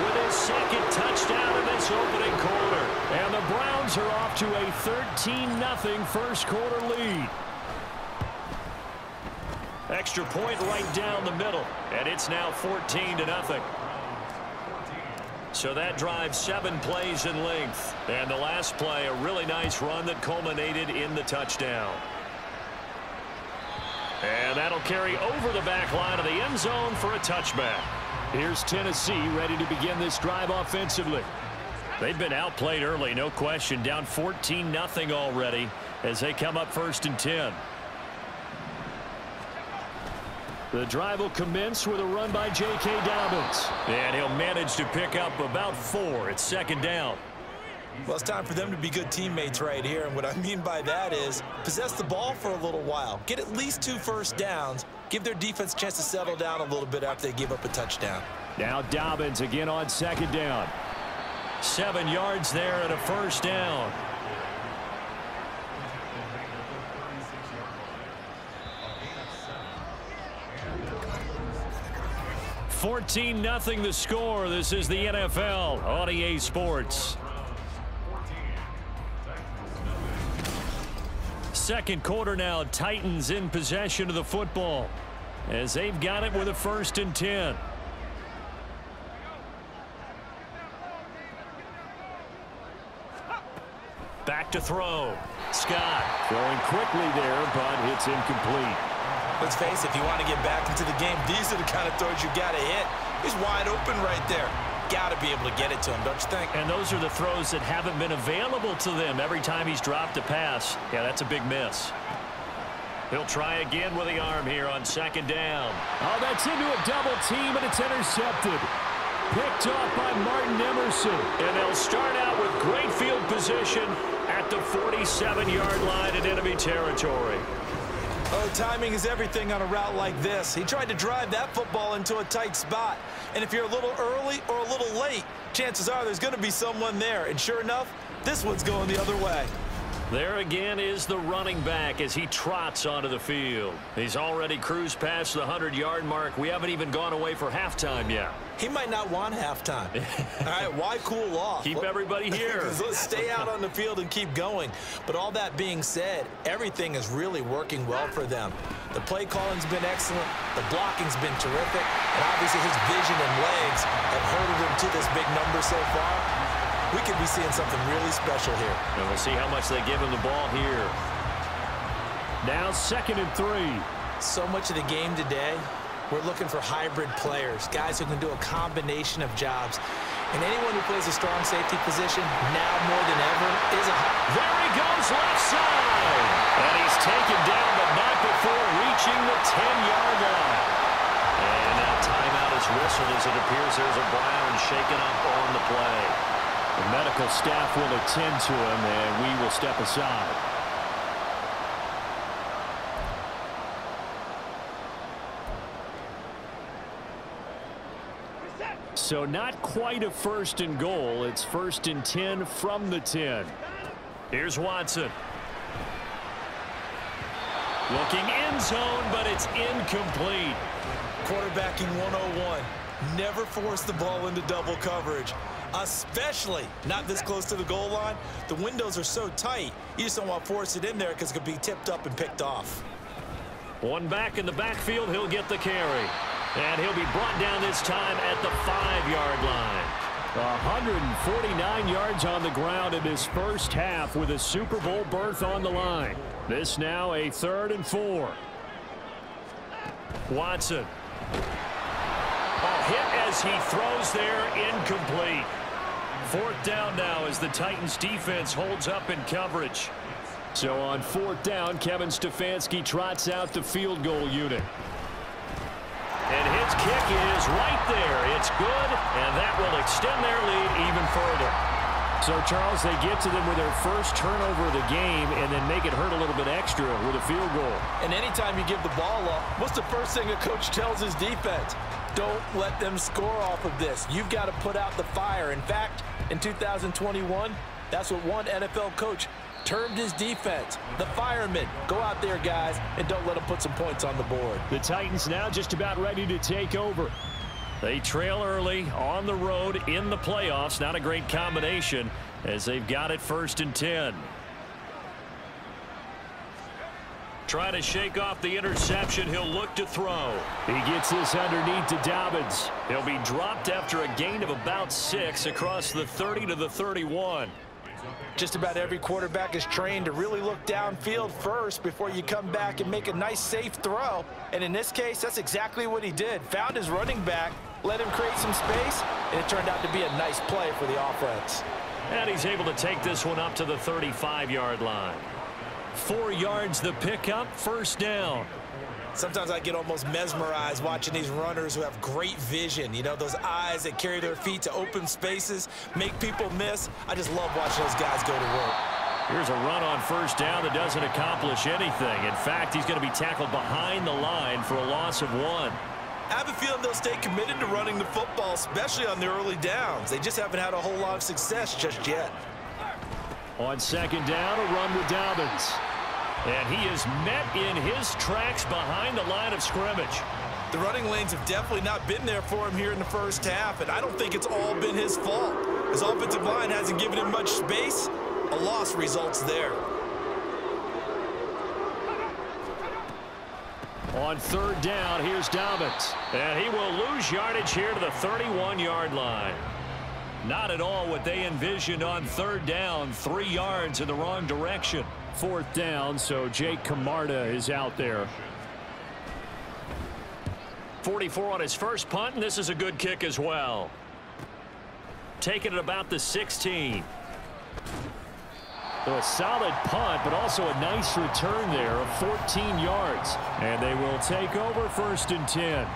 with his 2nd touchdown in this opening quarter. And the Browns are off to a 13-0 first quarter lead. Extra point right down the middle. And it's now 14-0. So that drive 7 plays in length. And the last play, a really nice run that culminated in the touchdown. And that'll carry over the back line of the end zone for a touchback. Here's Tennessee ready to begin this drive offensively. They've been outplayed early, no question. Down 14-0 already as they come up 1st and 10. The drive will commence with a run by J.K. Dobbins. And he'll manage to pick up about 4. It's 2nd down. Well, it's time for them to be good teammates right here. And what I mean by that is possess the ball for a little while. Get at least 2 first downs. Give their defense a chance to settle down a little bit after they give up a touchdown. Now Dobbins again on 2nd down. 7 yards there and a 1st down. $14-0 the score. This is the NFL on EA Sports. Second quarter now. Titans in possession of the football as they've got it with a 1st and 10. Back to throw. Scott throwing quickly there, but it's incomplete. Let's face it, if you want to get back into the game, these are the kind of throws you got to hit. He's wide open right there. Got to be able to get it to him, don't you think? And those are the throws that haven't been available to them every time he's dropped a pass. Yeah, that's a big miss. He'll try again with the arm here on 2nd down. Oh, that's into a double team, and it's intercepted. Picked off by Martin Emerson. And they'll start out with great field position at the 47-yard line in enemy territory. Oh, timing is everything on a route like this. He tried to drive that football into a tight spot. And if you're a little early or a little late, chances are there's going to be someone there. And sure enough, this one's going the other way. There again is the running back as he trots onto the field. He's already cruised past the 100-yard mark. We haven't even gone away for halftime yet. He might not want halftime. All right, why cool off? Keep everybody here. Let's stay out on the field and keep going. But all that being said, everything is really working well for them. The play calling's been excellent. The blocking's been terrific. And obviously his vision and legs have herded him to this big number so far. We could be seeing something really special here. And we'll see how much they give him the ball here. Now 2nd and 3. So much of the game today, we're looking for hybrid players, guys who can do a combination of jobs. And anyone who plays a strong safety position, now more than ever, is a... There he goes, left side. And he's taken down, but not before reaching the 10-yard line. And now timeout is whistled as it appears there's a Brown shaken up on the play. The medical staff will attend to him, and we will step aside. So not quite a 1st and goal. It's 1st and 10 from the 10. Here's Watson. Looking end zone, but it's incomplete. Quarterbacking 101. Never force the ball into double coverage, especially not this close to the goal line. The windows are so tight, you just don't want to force it in there because it could be tipped up and picked off. One back in the backfield, he'll get the carry. And he'll be brought down this time at the 5-yard line. 149 yards on the ground in his first half with a Super Bowl berth on the line. This now a 3rd and 4. Watson. A hit as he throws there, incomplete. 4th down now as the Titans defense holds up in coverage. So on 4th down, Kevin Stefanski trots out the field goal unit. And his kick is right there. It's good, and that will extend their lead even further. So, Charles, they get to them with their first turnover of the game and then make it hurt a little bit extra with a field goal. And anytime you give the ball up, what's the first thing a coach tells his defense? Don't let them score off of this. You've got to put out the fire. In fact, in 2021, that's what one NFL coach termed his defense. The firemen. Go out there, guys, and don't let them put some points on the board. The Titans now just about ready to take over. They trail early on the road in the playoffs. Not a great combination as they've got it 1st and 10. Try to shake off the interception. He'll look to throw. He gets this underneath to Dobbins. He'll be dropped after a gain of about 6 across the 30 to the 31. Just about every quarterback is trained to really look downfield first before you come back and make a nice, safe throw. And in this case, that's exactly what he did. Found his running back, let him create some space, and it turned out to be a nice play for the offense. And he's able to take this one up to the 35-yard line. 4 yards the pickup, 1st down. Sometimes I get almost mesmerized watching these runners who have great vision. You know, those eyes that carry their feet to open spaces, make people miss. I just love watching those guys go to work. Here's a run on 1st down that doesn't accomplish anything. In fact, he's going to be tackled behind the line for a loss of 1. I have a feeling they'll stay committed to running the football, especially on their early downs. They just haven't had a whole lot of success just yet. On 2nd down, a run with Dobbins. And he is met in his tracks behind the line of scrimmage. The running lanes have definitely not been there for him here in the first half, and I don't think it's all been his fault. His offensive line hasn't given him much space. A loss results there. On 3rd down, here's Dobbins. And he will lose yardage here to the 31-yard line. Not at all what they envisioned on 3rd down. 3 yards in the wrong direction. 4th down, so Jake Camarda is out there. 44 on his first punt, and this is a good kick as well. Taking it about the 16. So a solid punt, but also a nice return there of 14 yards. And they will take over 1st and 10.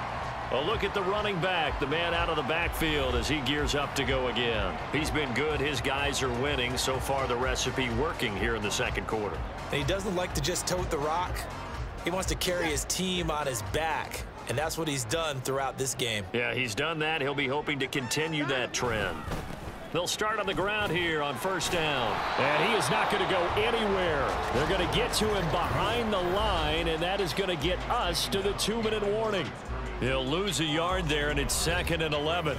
Well, look at the running back, the man out of the backfield as he gears up to go again. He's been good. His guys are winning. So far, the recipe working here in the 2nd quarter. And he doesn't like to just tote the rock. He wants to carry his team on his back, and that's what he's done throughout this game. Yeah, he's done that. He'll be hoping to continue that trend. They'll start on the ground here on first down. And he is not going to go anywhere. They're going to get to him behind the line, and that is going to get us to the 2-minute warning. He'll lose a yard there, and it's 2nd and 11.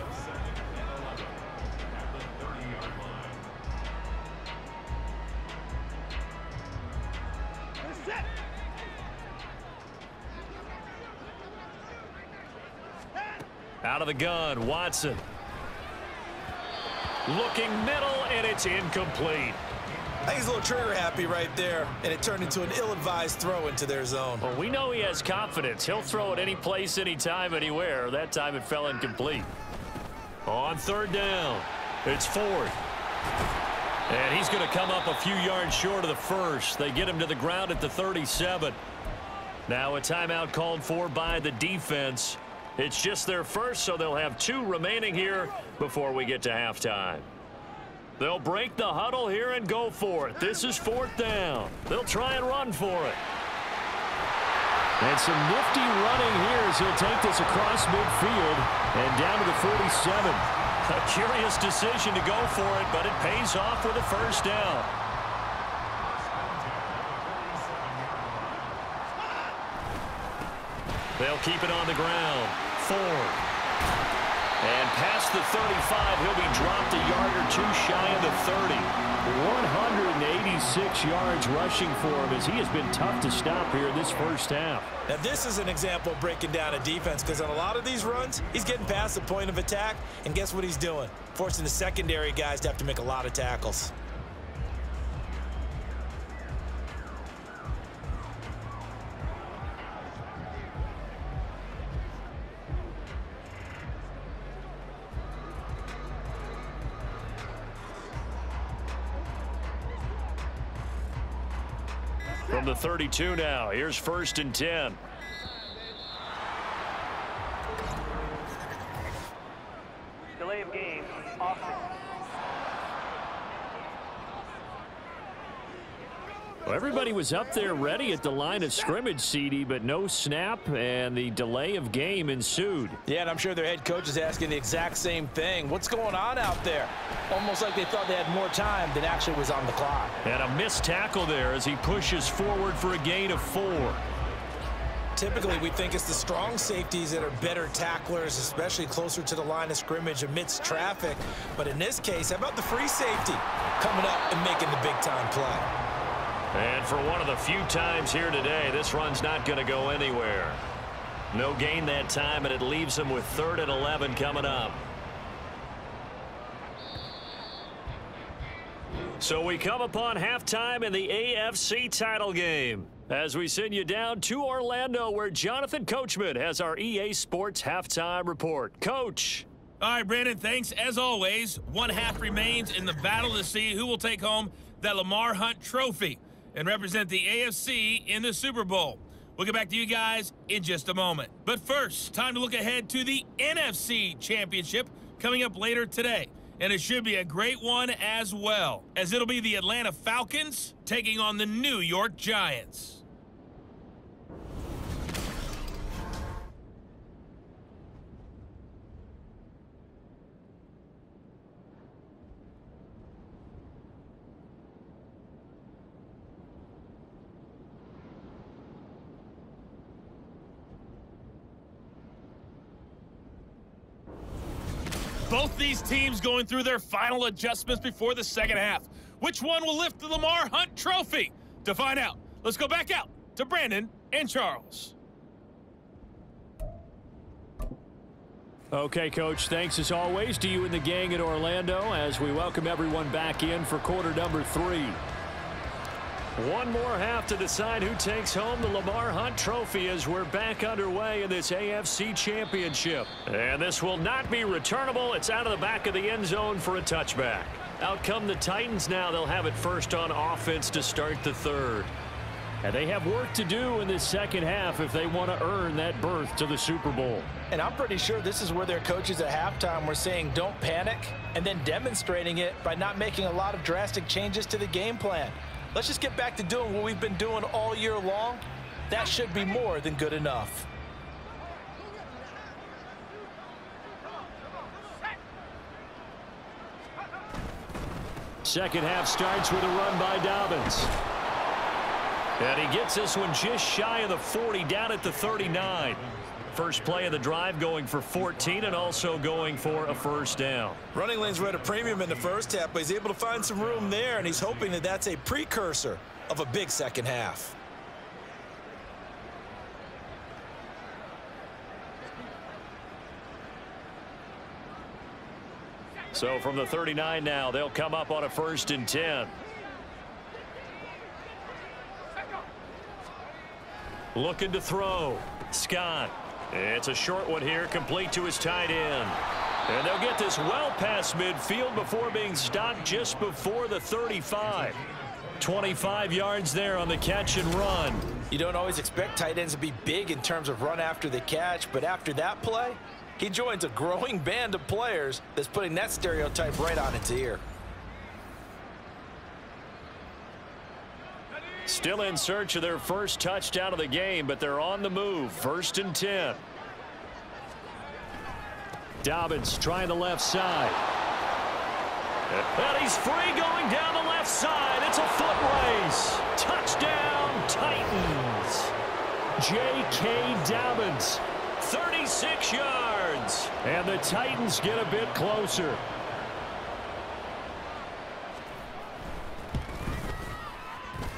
Out of the gun, Watson. Looking middle, and it's incomplete. I think he's a little trigger happy right there, and it turned into an ill-advised throw into their zone. Well, we know he has confidence. He'll throw it any place, anytime, anywhere. That time it fell incomplete. On 3rd down, it's 4th. And he's going to come up a few yards short of the first. They get him to the ground at the 37. Now a timeout called for by the defense. It's just their first, so they'll have 2 remaining here before we get to halftime. They'll break the huddle here and go for it. This is 4th down. They'll try and run for it. And some nifty running here as he'll take this across midfield and down to the 47. A curious decision to go for it, but it pays off with a first down. They'll keep it on the ground. 4. And past the 35, he'll be dropped a yard or 2 shy of the 30. 186 yards rushing for him as he has been tough to stop here in this first half. Now, this is an example of breaking down a defense because on a lot of these runs, he's getting past the point of attack, and guess what he's doing? Forcing the secondary guys to have to make a lot of tackles. From the 32 now, here's 1st and 10. Delay of game, offense. Well, everybody was up there ready at the line of scrimmage, CD, but no snap, and the delay of game ensued. Yeah, and I'm sure their head coach is asking the exact same thing. What's going on out there? Almost like they thought they had more time than actually was on the clock. And a missed tackle there as he pushes forward for a gain of 4. Typically, we think it's the strong safeties that are better tacklers, especially closer to the line of scrimmage amidst traffic. But in this case, how about the free safety coming up and making the big-time play? And for one of the few times here today, this run's not going to go anywhere. No gain that time, and it leaves them with 3rd and 11 coming up. So we come upon halftime in the AFC title game as we send you down to Orlando, where Jonathan Coachman has our EA Sports halftime report. Coach. All right, Brandon, thanks. As always, 1 half remains in the battle to see who will take home that Lamar Hunt trophy and represent the AFC in the Super Bowl. We'll get back to you guys in just a moment. But first, time to look ahead to the NFC Championship coming up later today. And it should be a great one as well, as it'll be the Atlanta Falcons taking on the New York Giants. Both these teams going through their final adjustments before the second half. Which one will lift the Lamar Hunt trophy? To find out, let's go back out to Brandon and Charles. Okay, Coach, thanks as always to you and the gang in Orlando as we welcome everyone back in for quarter number 3. One more half to decide who takes home the Lamar Hunt trophy as we're back underway in this AFC Championship. And this will not be returnable. It's out of the back of the end zone for a touchback. Out come the Titans now. They'll have it first on offense to start the 3rd. And they have work to do in this second half if they want to earn that berth to the Super Bowl. And I'm pretty sure this is where their coaches at halftime were saying don't panic, and then demonstrating it by not making a lot of drastic changes to the game plan. Let's just get back to doing what we've been doing all year long. That should be more than good enough. second half starts with a run by Dobbins. And he gets this one just shy of the 40, down at the 39. First play of the drive going for 14 and also going for a first down. Running lanes were at a premium in the first half, but he's able to find some room there, and he's hoping that that's a precursor of a big second half. So from the 39 now, they'll come up on a 1st and 10. Looking to throw. Scott. It's a short one here, complete to his tight end. And they'll get this well past midfield before being stopped just before the 35. 25 yards there on the catch and run. You don't always expect tight ends to be big in terms of run after the catch, but after that play, he joins a growing band of players that's putting that stereotype right on its ear. Still in search of their first touchdown of the game, but they're on the move. 1st and 10. Dobbins trying the left side. And he's free going down the left side. It's a foot race. Touchdown, Titans. J.K. Dobbins, 36 yards. And the Titans get a bit closer.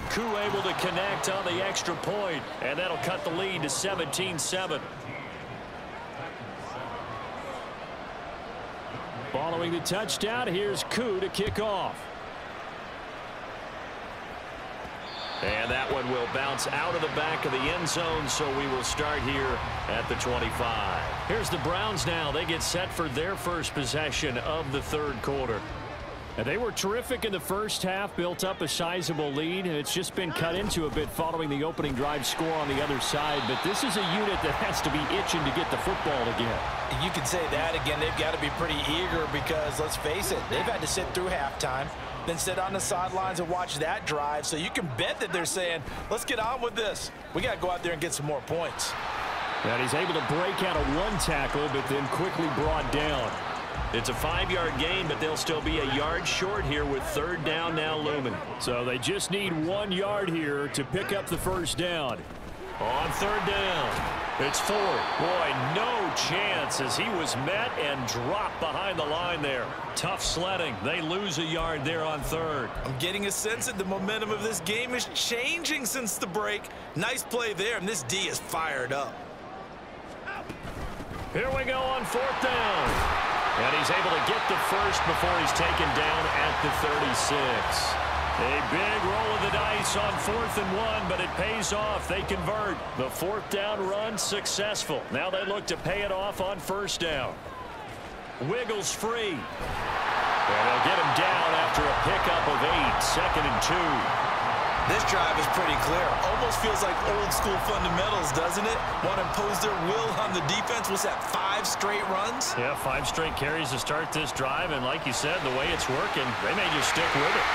Koo able to connect on the extra point, and that'll cut the lead to 17-7. Following the touchdown, here's Koo to kick off. And that one will bounce out of the back of the end zone, so we will start here at the 25. Here's the Browns now. They get set for their first possession of the third quarter. And they were terrific in the first half, built up a sizable lead, and it's just been cut into a bit following the opening drive score on the other side. But this is a unit that has to be itching to get the football again. You can say that again. They've got to be pretty eager because, let's face it, they've had to sit through halftime, then sit on the sidelines and watch that drive. So you can bet that they're saying, let's get on with this. We got to go out there and get some more points. And he's able to break out of one tackle, but then quickly brought down. It's a 5-yard gain, but they'll still be a yard short here with 3rd down now looming. So they just need 1 yard here to pick up the first down. On 3rd down, it's Ford. Boy, no chance as he was met and dropped behind the line there. Tough sledding. They lose a yard there on 3rd. I'm getting a sense that the momentum of this game is changing since the break. Nice play there, and this D is fired up. Here we go on 4th down. And he's able to get the first before he's taken down at the 36. A big roll of the dice on 4th and 1, but it pays off. They convert. The 4th down run successful. Now they look to pay it off on 1st down. Wiggles free. And they'll get him down after a pickup of 8. 2nd and 2. This drive is pretty clear. Almost feels like old school fundamentals, doesn't it? Want to impose their will on the defense. Was that 5 straight runs? Yeah, 5 straight carries to start this drive. And like you said, the way it's working, they may just stick with it.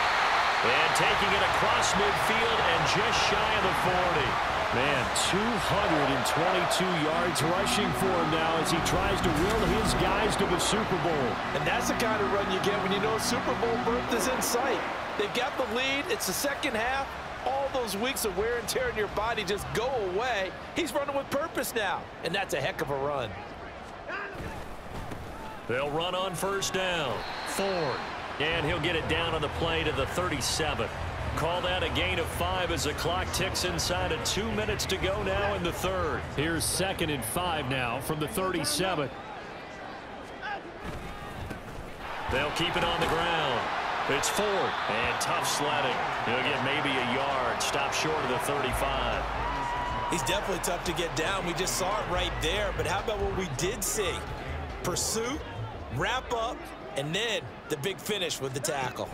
And taking it across midfield and just shy of the 40. Man, 222 yards rushing for him now as he tries to will his guys to the Super Bowl. And that's the kind of run you get when you know Super Bowl berth is in sight. They've got the lead. It's the second half. All those weeks of wear and tear in your body just go away. He's running with purpose now, and that's a heck of a run. They'll run on 1st down. Ford. And he'll get it down on the play to the 37. Call that a gain of 5 as the clock ticks inside of 2 minutes to go now in the 3rd. Here's 2nd and 5 now from the 37. They'll keep it on the ground. It's Ford. And tough sledding. He'll get maybe a yard. Stop short of the 35. He's definitely tough to get down. We just saw it right there. But how about what we did see? Pursuit, wrap up, and then the big finish with the tackle.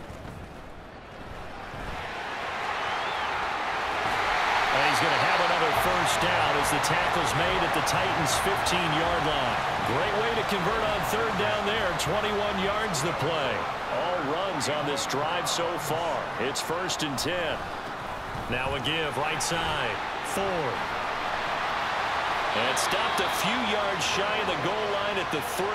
And he's going to have another first down as the tackle's made at the Titans' 15-yard line. Great way to convert on 3rd down there. 21 yards the play. All runs on this drive so far. It's 1st and 10. Now a give right side. Ford. And stopped a few yards shy of the goal line at the 3.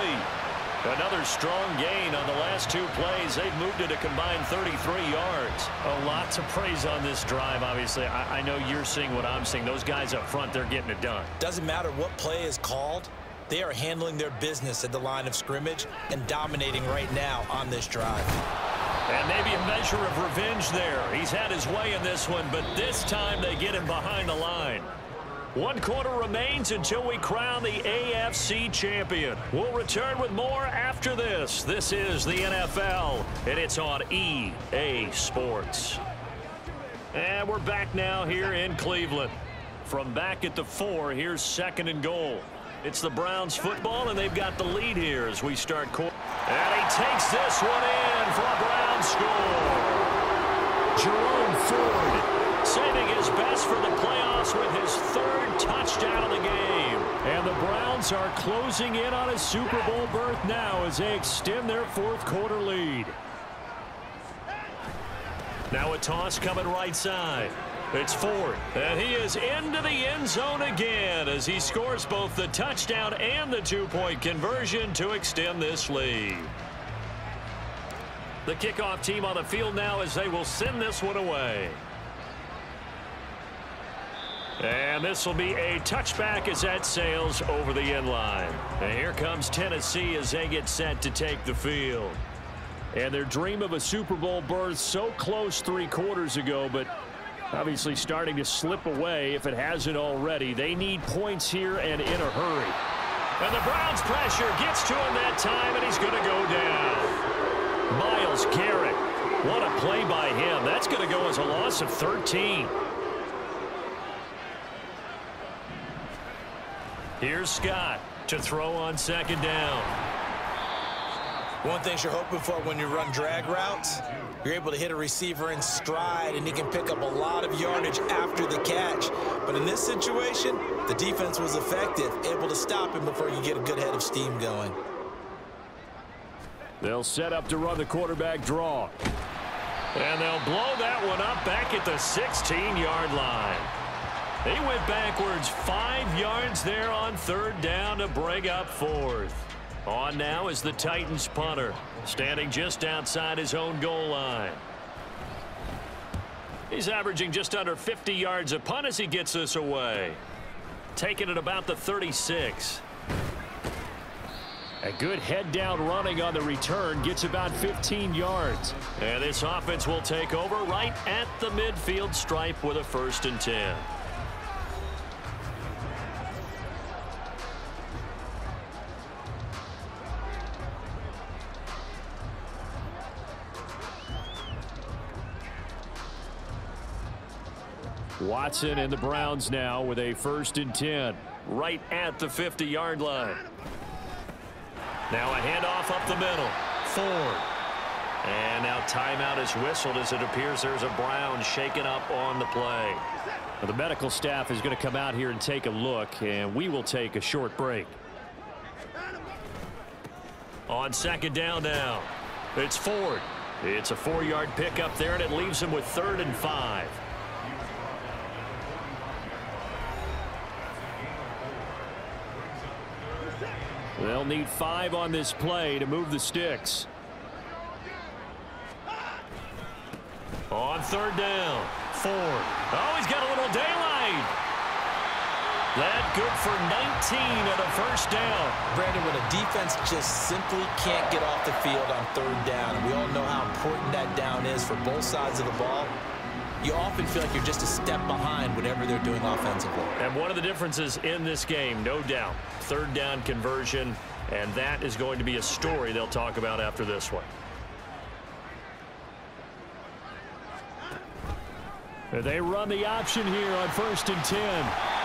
Another strong gain on the last 2 plays. They've moved it a combined 33 yards. A lot to praise on this drive, obviously. I know you're seeing what I'm seeing. Those guys up front, they're getting it done. Doesn't matter what play is called. They are handling their business at the line of scrimmage and dominating right now on this drive. And maybe a measure of revenge there. He's had his way in this one, but this time they get him behind the line. 1 quarter remains until we crown the AFC champion. We'll return with more after this. This is the NFL, and it's on EA Sports. And we're back now here in Cleveland. From back at the 4, here's 2nd and goal. It's the Browns football, and they've got the lead here as we start. And he takes this one in for a Browns score. Jerome Ford saving his best for the playoffs with his 3rd touchdown of the game. And the Browns are closing in on a Super Bowl berth now as they extend their 4th quarter lead. Now a toss coming right side. It's Ford, and he is into the end zone again as he scores both the touchdown and the 2-point conversion to extend this lead. The kickoff team on the field now as they will send this one away. And this will be a touchback as that sails over the end line. And here comes Tennessee as they get set to take the field. And their dream of a Super Bowl berth so close 3 quarters ago, but obviously starting to slip away if it hasn't already. They need points here and in a hurry. And the Browns pressure gets to him that time, and he's going to go down. Myles Garrett, what a play by him. That's going to go as a loss of 13. Here's Scott to throw on 2nd down. One thing you're hoping for when you run drag routes, you're able to hit a receiver in stride, and he can pick up a lot of yardage after the catch. But in this situation, the defense was effective, able to stop him before you get a good head of steam going. They'll set up to run the quarterback draw. And they'll blow that one up back at the 16-yard line. He went backwards 5 yards there on 3rd down to bring up 4th. On now is the Titans punter, standing just outside his own goal line. He's averaging just under 50 yards a punt as he gets this away. Taking it about the 36. A good head down running on the return, gets about 15 yards. And this offense will take over right at the midfield stripe with a 1st and 10. Watson and the Browns now with a 1st and 10. Right at the 50-yard line. Now a handoff up the middle. Ford. And now timeout is whistled as it appears there's a Brown shaken up on the play. Well, the medical staff is going to come out here and take a look, and we will take a short break. On 2nd down now, it's Ford. It's a 4-yard pickup there, and it leaves him with 3rd and 5. They'll need 5 on this play to move the sticks. On 3rd down, Ford. Oh, he's got a little daylight. That good for 19 at a 1st down. Brandon, when a defense just simply can't get off the field on 3rd down, and we all know how important that down is for both sides of the ball, you often feel like you're just a step behind whatever they're doing offensively. And one of the differences in this game, no doubt, 3rd down conversion, and that is going to be a story they'll talk about after this one. They run the option here on 1st and 10.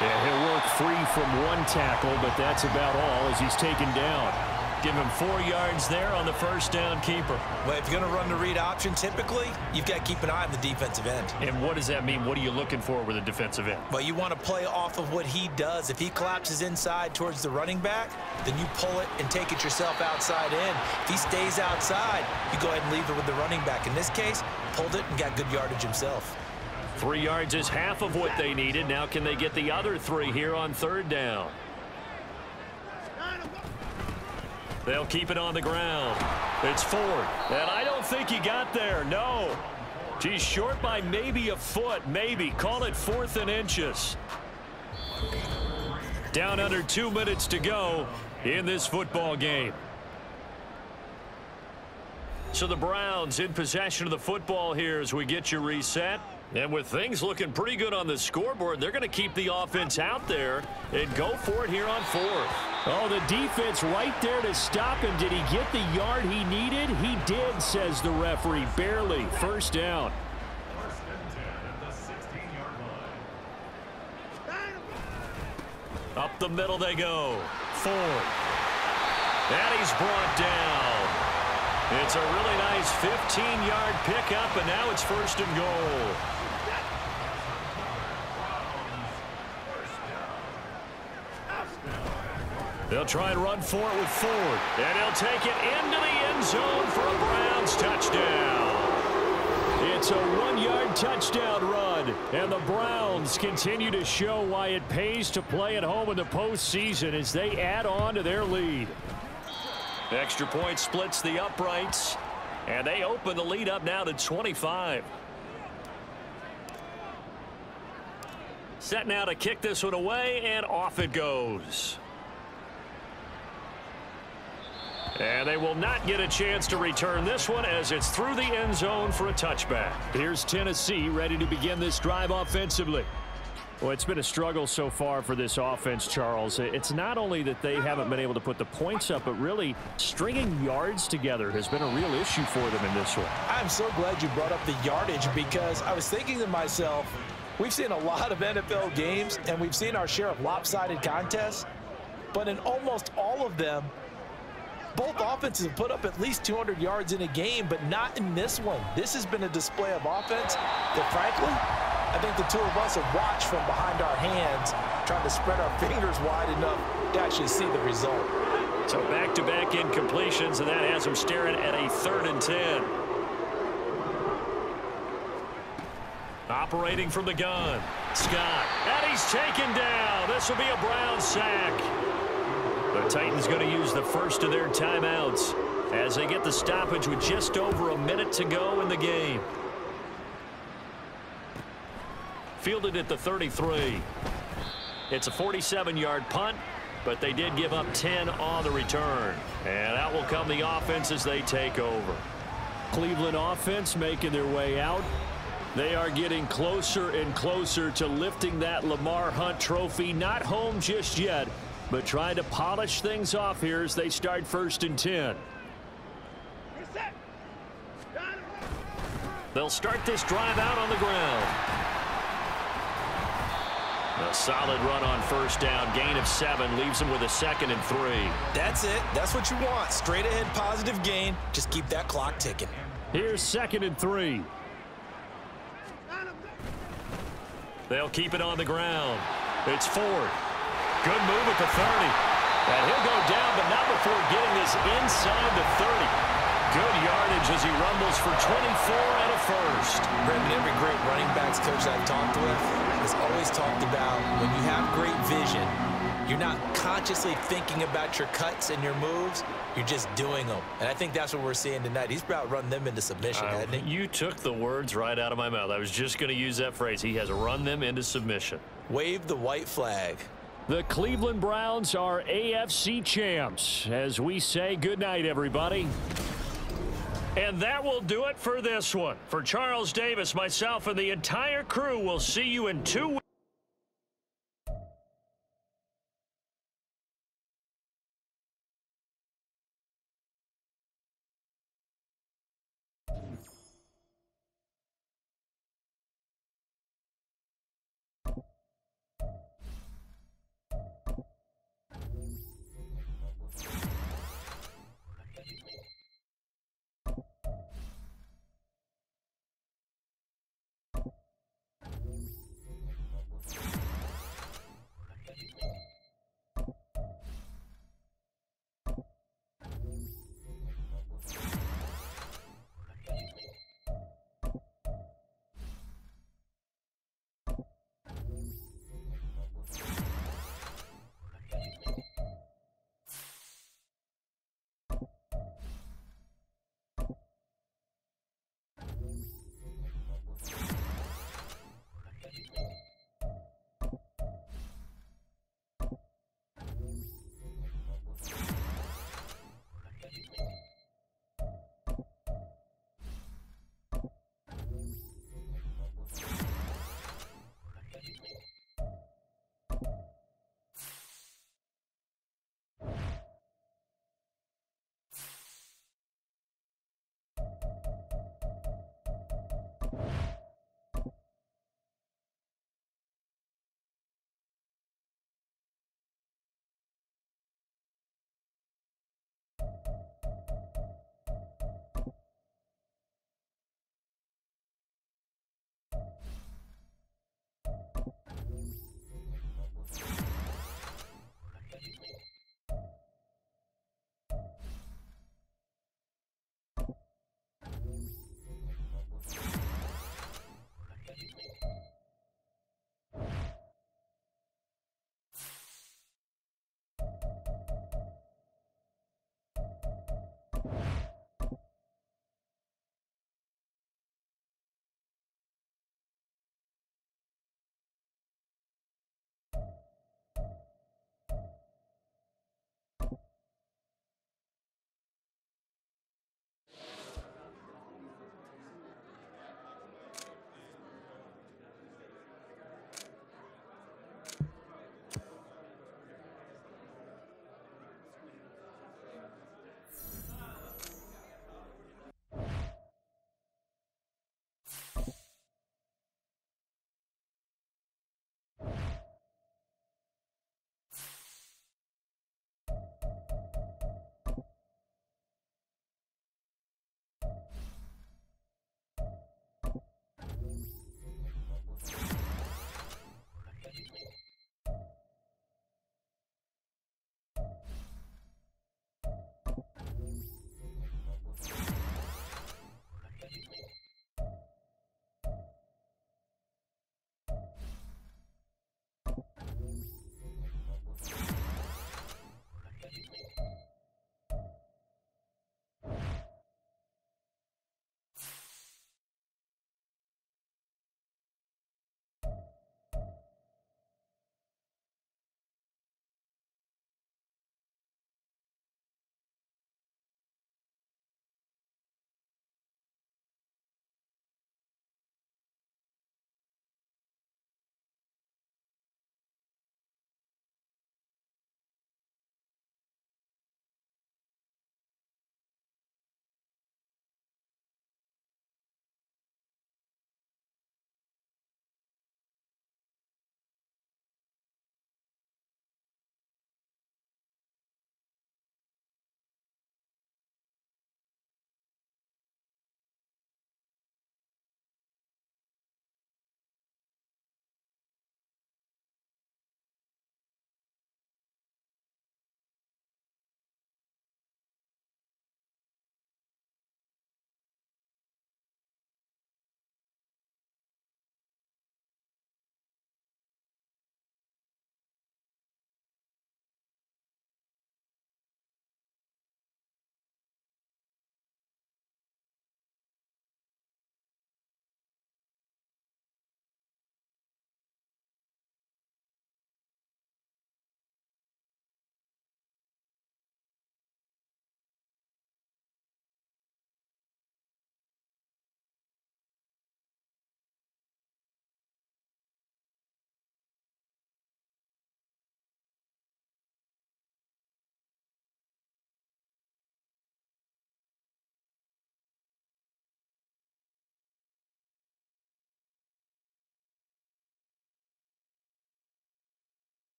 And he'll work free from 1 tackle, but that's about all as he's taken down. Give him 4 yards there on the 1st down keeper. Well, if you're going to run the read option, typically, you've got to keep an eye on the defensive end. And what does that mean? What are you looking for with a defensive end? Well, you want to play off of what he does. If he collapses inside towards the running back, then you pull it and take it yourself outside in. If he stays outside, you go ahead and leave it with the running back. In this case, pulled it and got good yardage himself. 3 yards is half of what they needed. Now can they get the other 3 here on 3rd down? They'll keep it on the ground. It's Ford. And I don't think he got there. No. He's short by maybe a foot. Maybe. Call it 4th and inches. Down under 2 minutes to go in this football game. So the Browns in possession of the football here as we get you reset. And with things looking pretty good on the scoreboard, they're going to keep the offense out there and go for it here on 4th. Oh, the defense right there to stop him. Did he get the yard he needed? He did, says the referee. Barely. First down. Up the middle they go. Ford. And he's brought down. It's a really nice 15-yard pickup, and now it's 1st and goal. They'll try and run for it with Ford. And he'll take it into the end zone for a Browns touchdown. It's a 1-yard touchdown run, and the Browns continue to show why it pays to play at home in the postseason as they add on to their lead. Extra point splits the uprights, and they open the lead up now to 25. Set now to kick this one away, and off it goes. And they will not get a chance to return this one as it's through the end zone for a touchback. Here's Tennessee ready to begin this drive offensively. Well, it's been a struggle so far for this offense, Charles. It's not only that they haven't been able to put the points up, but really stringing yards together has been a real issue for them in this one. I'm so glad you brought up the yardage because I was thinking to myself, we've seen a lot of NFL games and we've seen our share of lopsided contests, but in almost all of them, both offenses have put up at least 200 yards in a game, but not in this one. This has been a display of offense that, frankly, I think the two of us have watched from behind our hands, trying to spread our fingers wide enough to actually see the result. So back-to-back incompletions, and that has them staring at a 3rd and 10. Operating from the gun, Scott. And he's taken down. This will be a Browns sack. The Titans going to use the first of their timeouts as they get the stoppage with just over a minute to go in the game. Fielded at the 33. It's a 47-yard punt, but they did give up 10 on the return. And out will come the offense as they take over. Cleveland offense making their way out. They are getting closer and closer to lifting that Lamar Hunt trophy. Not home just yet, but trying to polish things off here as they start 1st and 10. They'll start this drive out on the ground. A solid run on 1st down. Gain of 7 leaves them with a 2nd and 3. That's it. That's what you want. Straight ahead positive gain. Just keep that clock ticking. Here's 2nd and 3. They'll keep it on the ground. It's Ford. Good move at the 30. And he'll go down, but not before getting this inside the 30. Good yardage as he rumbles for 24 and a 1st. Brendan, every great running backs coach I've talked with has always talked about when you have great vision, you're not consciously thinking about your cuts and your moves. You're just doing them. And I think that's what we're seeing tonight. He's about run them into submission, hasn't he? You took the words right out of my mouth. I was just going to use that phrase. He has run them into submission. Wave the white flag. The Cleveland Browns are AFC champs. As we say goodnight, everybody. And that will do it for this one. For Charles Davis, myself, and the entire crew, we'll see you in 2 weeks.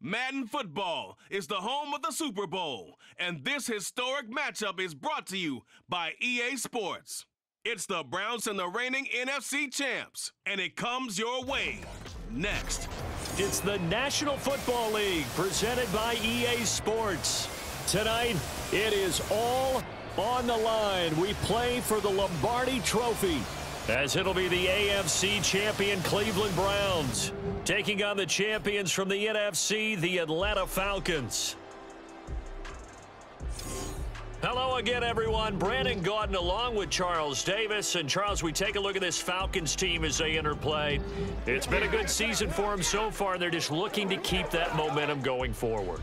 Madden Football is the home of the Super Bowl, and this historic matchup is brought to you by EA Sports. It's the Browns and the reigning NFC champs, and it comes your way next. It's the National Football League presented by EA Sports. Tonight, it is all on the line. We play for the Lombardi Trophy, as it'll be the AFC champion Cleveland Browns taking on the champions from the NFC, the Atlanta Falcons. Hello again, everyone. Brandon Gaudin along with Charles Davis. And Charles, we take a look at this Falcons team as they enter play. It's been a good season for them so far, and they're just looking to keep that momentum going forward.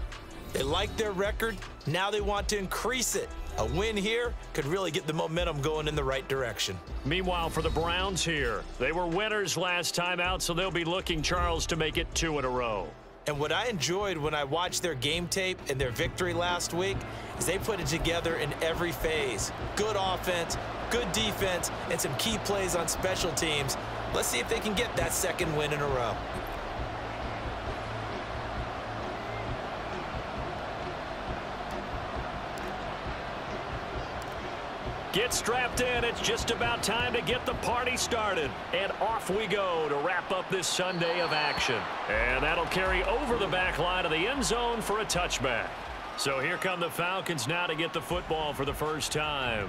They like their record. Now they want to increase it. A win here could really get the momentum going in the right direction. Meanwhile, for the Browns here, they were winners last time out, so they'll be looking, Charles, to make it 2 in a row. And what I enjoyed when I watched their game tape and their victory last week is they put it together in every phase. Good offense, good defense, and some key plays on special teams. Let's see if they can get that second win in a row. Get strapped in. It's just about time to get the party started. And off we go to wrap up this Sunday of action. And that'll carry over the back line of the end zone for a touchback. So here come the Falcons now to get the football for the first time.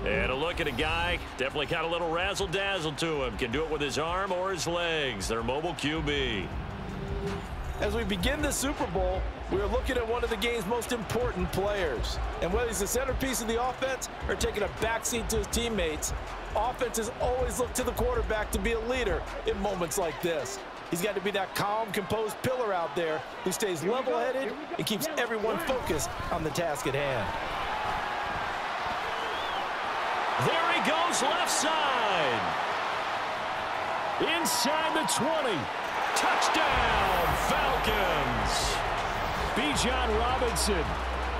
And a look at a guy, definitely got a little razzle-dazzle to him. Can do it with his arm or his legs. Their mobile QB. As we begin the Super Bowl, we are looking at one of the game's most important players. And whether he's the centerpiece of the offense or taking a backseat to his teammates, offenses always look to the quarterback to be a leader in moments like this. He's got to be that calm, composed pillar out there who stays level-headed and keeps everyone focused on the task at hand. There he goes, left side. Inside the 20. Touchdown, Falcons. Bijan Robinson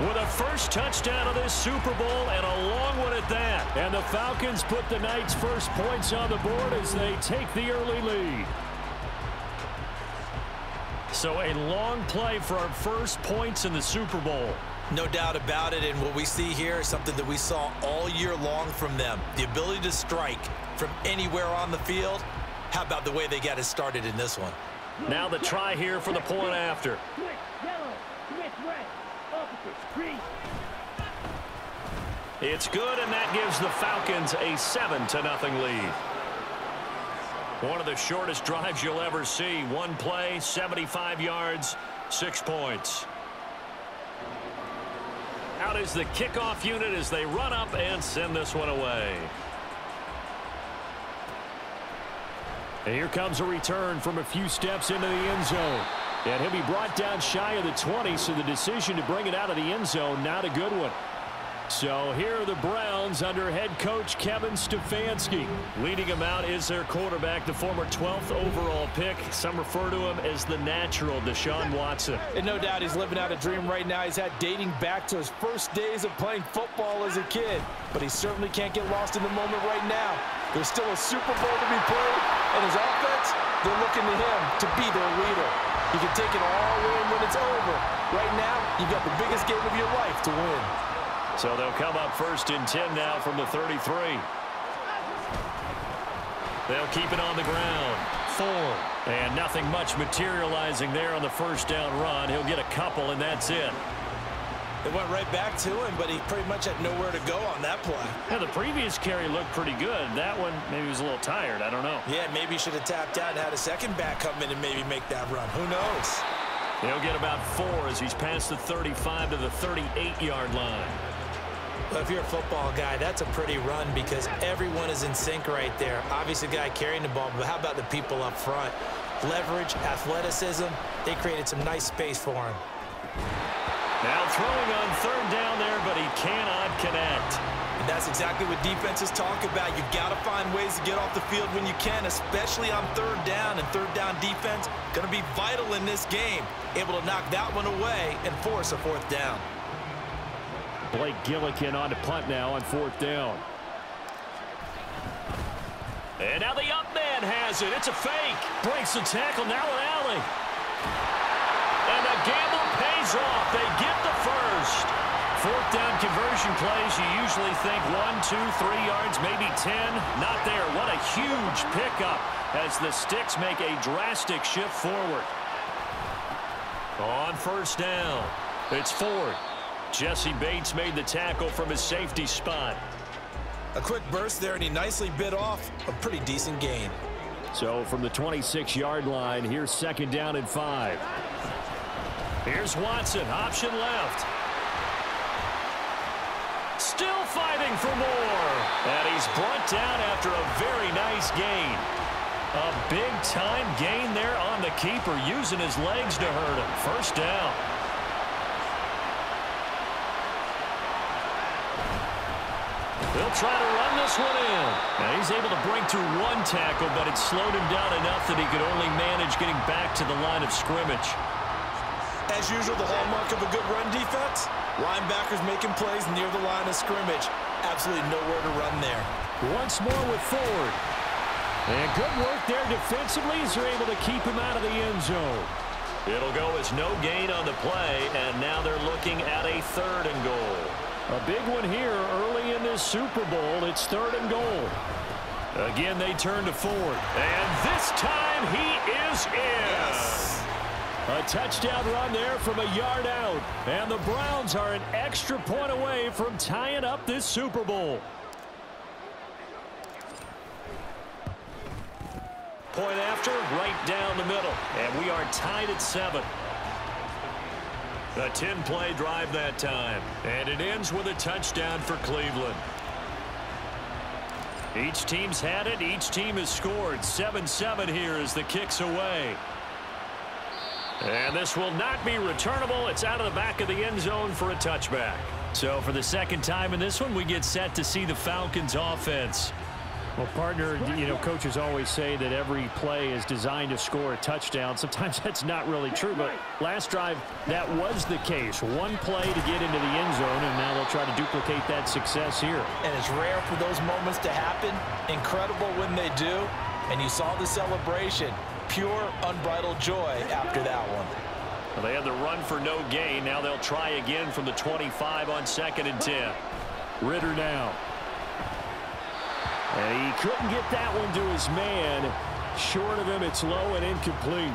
with a first touchdown of this Super Bowl, and a long one at that. And the Falcons put the Knights' first points on the board as they take the early lead. So a long play for our first points in the Super Bowl. No doubt about it, and what we see here is something that we saw all year long from them. The ability to strike from anywhere on the field. How about the way they got it started in this one? Now the try here for the point after. It's good, and that gives the Falcons a 7-0 lead. One of the shortest drives you'll ever see. One play, 75 yards, 6 points. Out is the kickoff unit as they run up and send this one away. And here comes a return from a few steps into the end zone. And he'll be brought down shy of the 20, so the decision to bring it out of the end zone, not a good one. So here are the Browns under head coach Kevin Stefanski. Leading him out is their quarterback, the former 12th overall pick. Some refer to him as the natural, Deshaun Watson. And no doubt he's living out a dream right now. He's had dating back to his first days of playing football as a kid. But he certainly can't get lost in the moment right now. There's still a Super Bowl to be played, and his offense, they're looking to him to be their leader. He can take it all in when it's over. Right now, you've got the biggest game of your life to win. So they'll come up 1st and 10 now from the 33. They'll keep it on the ground. 4. And nothing much materializing there on the first down run. He'll get a couple, and that's it. It went right back to him, but he pretty much had nowhere to go on that play. Yeah, the previous carry looked pretty good. That one, maybe he was a little tired. I don't know. Yeah, maybe he should have tapped out and had a second back come in and maybe make that run. Who knows? He'll get about 4 as he's past the 35 to the 38-yard line. Well, if you're a football guy, that's a pretty run because everyone is in sync right there. Obviously, the guy carrying the ball, but how about the people up front? Leverage, athleticism, they created some nice space for him. Now throwing on 3rd down there, but he cannot connect. And that's exactly what defenses talk about. You've got to find ways to get off the field when you can, especially on 3rd down. And 3rd down defense going to be vital in this game. Able to knock that one away and force a 4th down. Blake Gillikin on to punt now on 4th down. And now the up man has it. It's a fake. Breaks the tackle. Now an alley. And the gamble pays off. They get the first. Fourth down conversion plays, you usually think 1, 2, 3 yards, maybe 10. Not there. What a huge pickup as the Sticks make a drastic shift forward. On first down, it's Ford. Jesse Bates made the tackle from his safety spot. A quick burst there, and he nicely bit off a pretty decent gain. So from the 26-yard line, here's second down and 5. Here's Watson, option left. Still fighting for more. And he's brought down after a very nice gain. A big-time gain there on the keeper, using his legs to hurt him. First down. They'll try to run this one in. Now he's able to break through one tackle, but it slowed him down enough that he could only manage getting back to the line of scrimmage. As usual, the hallmark of a good run defense, linebackers making plays near the line of scrimmage. Absolutely nowhere to run there. Once more with Ford. And good work there defensively as they're able to keep him out of the end zone. It'll go as no gain on the play, and now they're looking at a 3rd and goal. A big one here early in this Super Bowl. It's 3rd and goal. Again, they turn to Ford. And this time he is in. Yes. A touchdown run there from a yard out. And the Browns are an extra point away from tying up this Super Bowl. Point after, right down the middle. And we are tied at 7. A 10-play drive that time. And it ends with a touchdown for Cleveland. Each team's had it. Each team has scored. 7-7 here as the kick's away. And this will not be returnable. It's out of the back of the end zone for a touchback. So for the second time in this one, we get set to see the Falcons offense. Well, partner, you know, coaches always say that every play is designed to score a touchdown. Sometimes that's not really true, but last drive, that was the case. One play to get into the end zone, and now they'll try to duplicate that success here. And it's rare for those moments to happen. Incredible when they do. And you saw the celebration. Pure, unbridled joy after that one. Well, they had the run for no gain. Now they'll try again from the 25 on 2nd and 10. Ritter now. And he couldn't get that one to his man. Short of him, it's low and incomplete.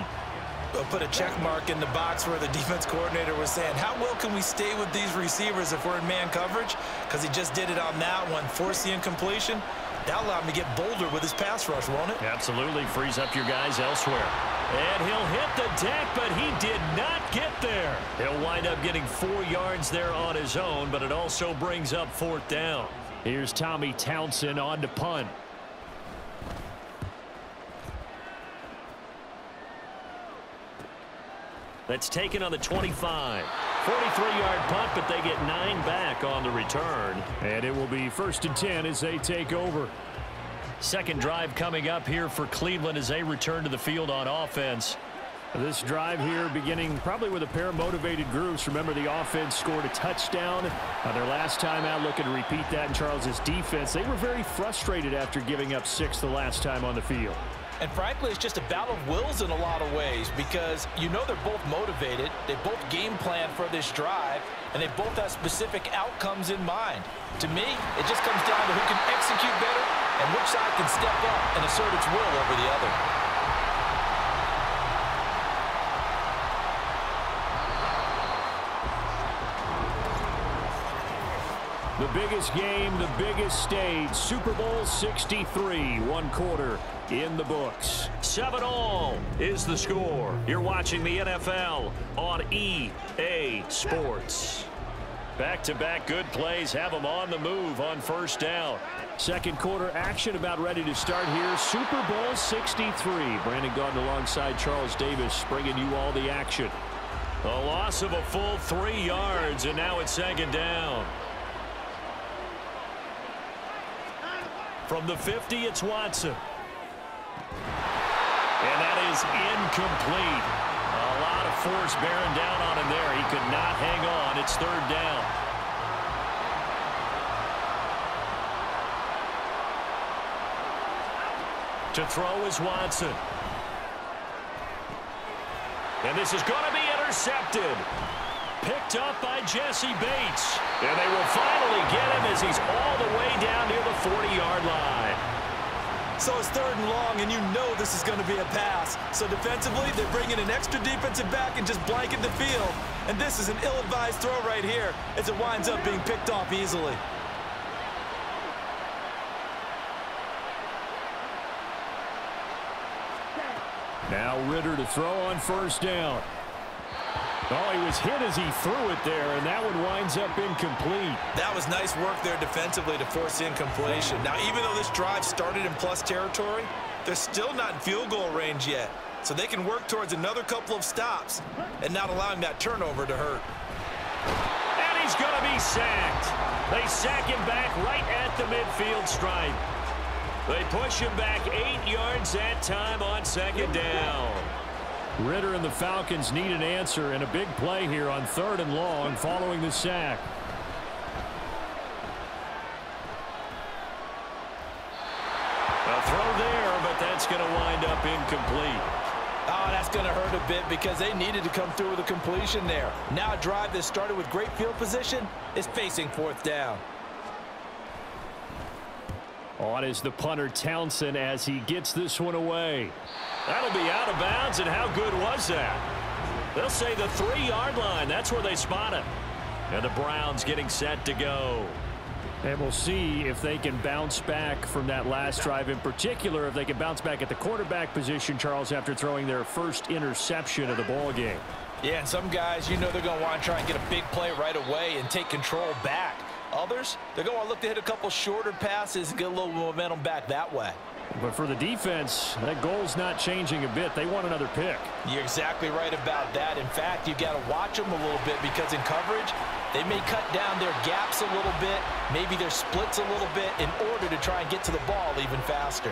They'll put a check mark in the box where the defense coordinator was saying, how well can we stay with these receivers if we're in man coverage? Because he just did it on that one, force the incompletion. That'll allow him to get bolder with his pass rush, won't it? Absolutely. Frees up your guys elsewhere. And he'll hit the deck, but he did not get there. He'll wind up getting 4 yards there on his own, but it also brings up 4th down. Here's Tommy Townsend on to punt. That's taken on the 25. 43-yard punt, but they get 9 back on the return. And it will be 1st and 10 as they take over. Second drive coming up here for Cleveland as they return to the field on offense. This drive here beginning probably with a pair of motivated groups. Remember, the offense scored a touchdown their last time out, looking to repeat that in Charles's defense. They were very frustrated after giving up 6 the last time on the field. And frankly, it's just a battle of wills in a lot of ways because you know they're both motivated. They both game plan for this drive, and they both have specific outcomes in mind. To me, it just comes down to who can execute better and which side can step up and assert its will over the other. The biggest game, the biggest stage, Super Bowl 63, 1 quarter in the books. 7-all is the score. You're watching the NFL on EA Sports. Back-to-back good plays have them on the move on first down. Second quarter action about ready to start here. Super Bowl 63. Brandon Gaudin alongside Charles Davis bringing you all the action. A loss of a full 3 yards, and now it's second down. From the 50, it's Watson. And that is incomplete. A lot of force bearing down on him there. He could not hang on. It's 3rd down. To throw is Watson. And this is going to be intercepted. intercepted. Picked up by Jesse Bates. And they will finally get him as he's all the way down near the 40-yard line. So it's 3rd and long, and you know this is going to be a pass. So defensively, they're bringing an extra defensive back and just blanket the field. And this is an ill-advised throw right here as it winds up being picked off easily. Now Ridder to throw on 1st down. Oh, he was hit as he threw it there, and that one winds up incomplete. That was nice work there defensively to force incompletion. Now, even though this drive started in plus territory, they're still not in field goal range yet. So they can work towards another couple of stops and not allowing that turnover to hurt. And he's going to be sacked. They sack him back right at the midfield stripe. They push him back 8 yards that time on 2nd down. Ridder and the Falcons need an answer and a big play here on 3rd and long following the sack. A throw there, but that's going to wind up incomplete. Oh, that's going to hurt a bit because they needed to come through with a completion there. Now a drive that started with great field position is facing 4th down. On is the punter Townsend as he gets this one away. That'll be out of bounds, and how good was that? They'll say the 3-yard line. That's where they spot him. And the Browns getting set to go. And we'll see if they can bounce back from that last drive, in particular if they can bounce back at the quarterback position, Charles, after throwing their first interception of the ball game. Yeah, and some guys, you know they're going to want to try and get a big play right away and take control back. Others, they're going to want to look to hit a couple shorter passes and get a little momentum back that way. But for the defense, that goal's not changing a bit. They want another pick. You're exactly right about that. In fact, you've got to watch them a little bit because in coverage, they may cut down their gaps a little bit, maybe their splits a little bit in order to try and get to the ball even faster.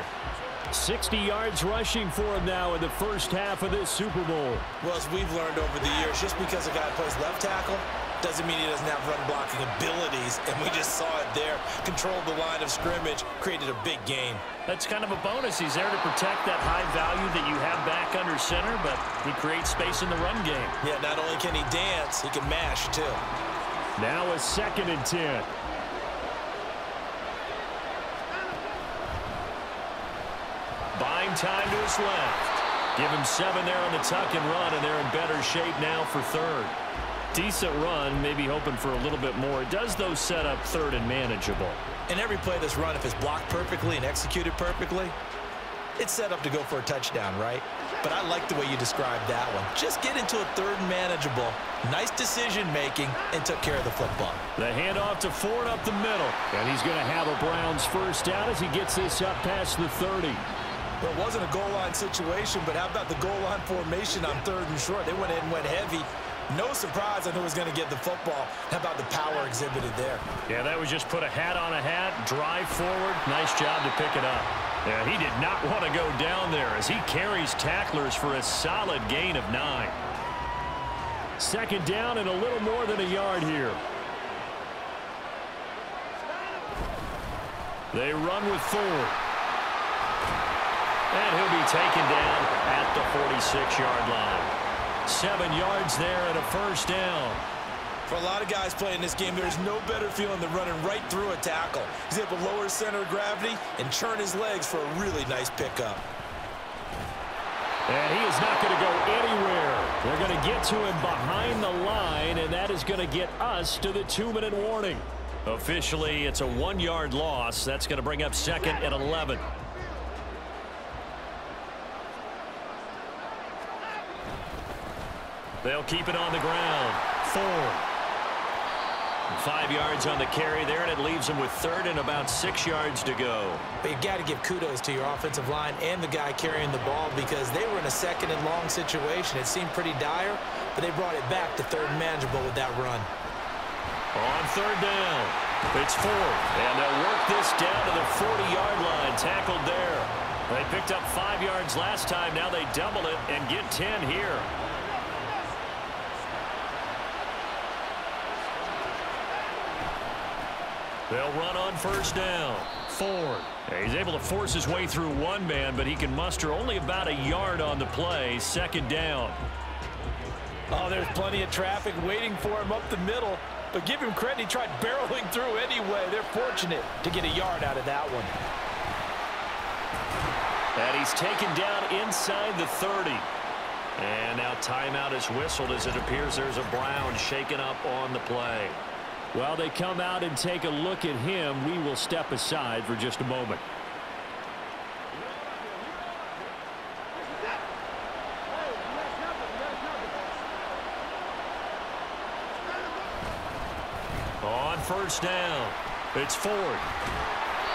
60 yards rushing for him now in the first half of this Super Bowl. Well, as we've learned over the years, just because a guy plays left tackle doesn't mean he doesn't have run blocking abilities, and we just saw it there. Controlled the line of scrimmage, created a big gain. That's kind of a bonus. He's there to protect that high value that you have back under center, but he creates space in the run game. Yeah, not only can he dance, he can mash, too. Now a 2nd and 10. Buying time to his left. Give him 7 there on the tuck and run, and they're in better shape now for 3rd. Decent run, maybe hoping for a little bit more. It does, though, set up 3rd and manageable. And every play that's run, if it's blocked perfectly and executed perfectly, it's set up to go for a touchdown, right? But I like the way you described that one. Just get into a 3rd and manageable, nice decision-making, and took care of the football. The handoff to Ford up the middle. And he's going to have a Browns 1st down as he gets this up past the 30. Well, it wasn't a goal line situation, but how about the goal line formation on 3rd and short? They went in and went heavy. No surprise on who was going to get the football. How about the power exhibited there? Yeah, that was just put a hat on a hat, drive forward. Nice job to pick it up. Yeah, he did not want to go down there as he carries tacklers for a solid gain of 9. 2nd down and a little more than a yard here. They run with Ford. And he'll be taken down at the 46-yard line. 7 yards there and a 1st down. For a lot of guys playing this game, there's no better feeling than running right through a tackle. He's able to lower his center of gravity and churn his legs for a really nice pickup. And he is not going to go anywhere. They're going to get to him behind the line, and that is going to get us to the 2-minute warning. Officially, it's a 1-yard loss. That's going to bring up 2nd and 11. They'll keep it on the ground. Ford. 5 yards on the carry there, and it leaves them with 3rd and about 6 yards to go. But you've got to give kudos to your offensive line and the guy carrying the ball because they were in a 2nd and long situation. It seemed pretty dire, but they brought it back to 3rd and manageable with that run. On 3rd down, it's Ford, and they'll work this down to the 40-yard line, tackled there. They picked up 5 yards last time. Now they double it and get 10 here. They'll run on 1st down. Ford. He's able to force his way through one man, but he can muster only about a yard on the play. 2nd down. Oh, there's plenty of traffic waiting for him up the middle. But give him credit, he tried barreling through anyway. They're fortunate to get a yard out of that one. And he's taken down inside the 30. And now timeout is whistled as it appears there's a Brown shaken up on the play. Well, they come out and take a look at him. We will step aside for just a moment. On first down, it's Ford.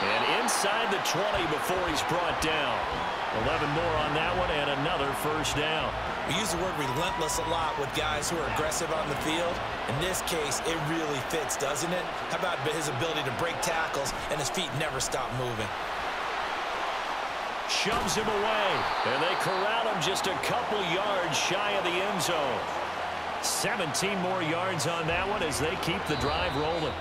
And inside the 20 before he's brought down. 11 more on that one and another first down. We use the word relentless a lot with guys who are aggressive on the field. In this case, it really fits, doesn't it? How about his ability to break tackles and his feet never stop moving? Shoves him away, and they corral him just a couple yards shy of the end zone. 17 more yards on that one as they keep the drive rolling.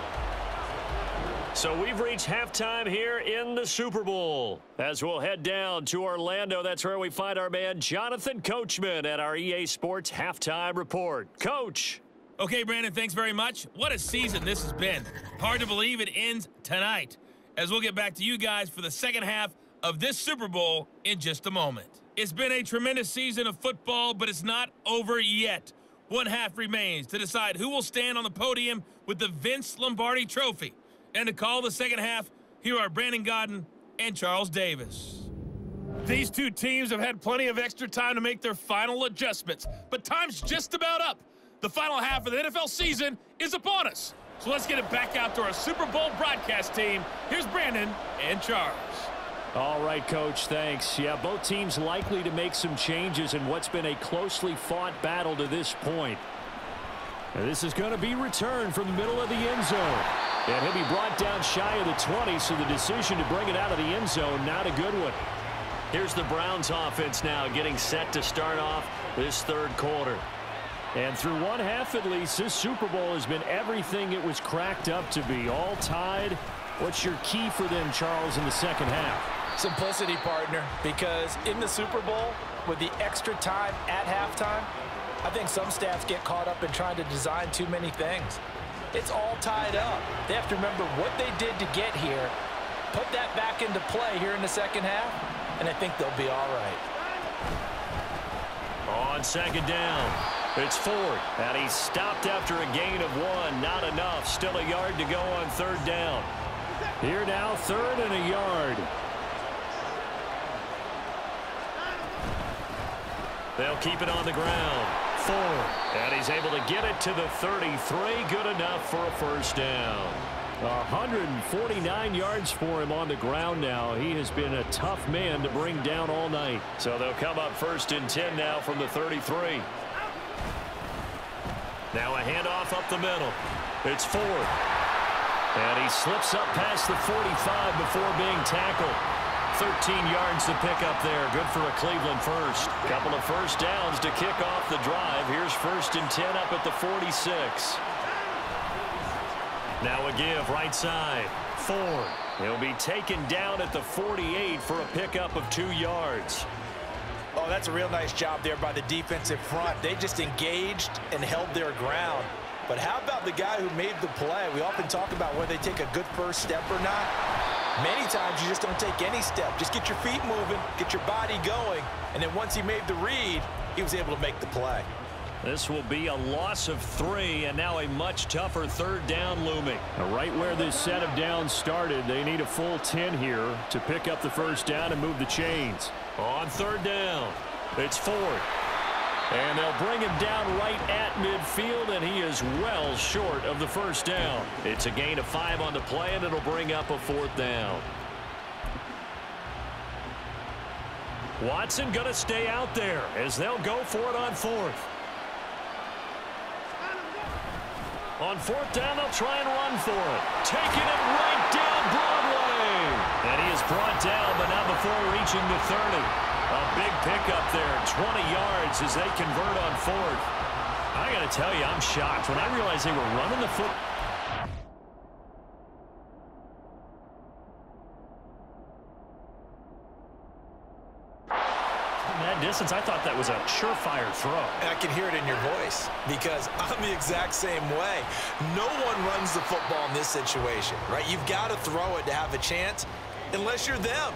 So we've reached halftime here in the Super Bowl. As we'll head down to Orlando, that's where we find our man Jonathan Coachman at our EA Sports Halftime Report. Coach. Okay, Brandon, thanks very much. What a season this has been. Hard to believe it ends tonight, as we'll get back to you guys for the second half of this Super Bowl in just a moment. It's been a tremendous season of football, but it's not over yet. One half remains to decide who will stand on the podium with the Vince Lombardi Trophy. And to call the second half, here are Brandon Gaudin and Charles Davis. These two teams have had plenty of extra time to make their final adjustments, but time's just about up. The final half of the NFL season is upon us. So let's get it back out to our Super Bowl broadcast team. Here's Brandon and Charles. All right, Coach, thanks. Yeah, both teams likely to make some changes in what's been a closely fought battle to this point. And this is going to be returned from the middle of the end zone. And he'll be brought down shy of the 20, so the decision to bring it out of the end zone, not a good one. Here's the Browns offense now getting set to start off this third quarter. And through one half at least, this Super Bowl has been everything it was cracked up to be. All tied. What's your key for them, Charles, in the second half? Simplicity, partner, because in the Super Bowl, with the extra time at halftime, I think some staffs get caught up in trying to design too many things. It's all tied up. They have to remember what they did to get here, put that back into play here in the second half, and I think they'll be all right. On second down, it's Ford, and he's stopped after a gain of 1. Not enough. Still a yard to go on third down. Here now, 3rd and a yard. They'll keep it on the ground. Ford, and he's able to get it to the 33. Good enough for a first down. 149 yards for him on the ground now. He has been a tough man to bring down all night. So they'll come up 1st and 10 now from the 33. Now a handoff up the middle. It's Ford. And he slips up past the 45 before being tackled. 13 yards to pick up there. Good for a Cleveland first. Couple of first downs to kick off the drive. Here's 1st and 10 up at the 46. Now a give right side. Ford. He'll be taken down at the 48 for a pickup of 2 yards. Oh, that's a real nice job there by the defensive front. They just engaged and held their ground. But how about the guy who made the play? We often talk about whether they take a good first step or not. Many times you just don't take any step. Just get your feet moving, get your body going, and then once he made the read, he was able to make the play. This will be a loss of 3, and now a much tougher third down looming. Right where this set of downs started, they need a full 10 here to pick up the first down and move the chains. On third down, it's Ford. And they'll bring him down right at midfield, and he is well short of the first down. It's a gain of 5 on the play, and it'll bring up a 4th down. Watson going to stay out there as they'll go for it on 4th. On 4th down, they'll try and run for it. Taking it right down Broadway. And he is brought down, but not before reaching the 30. A big pickup there, 20 yards as they convert on 4th. I got to tell you, I'm shocked. When I realized they were running the foot. That distance, I thought that was a surefire throw. And I can hear it in your voice because I'm the exact same way. No one runs the football in this situation, right? You've got to throw it to have a chance unless you're them.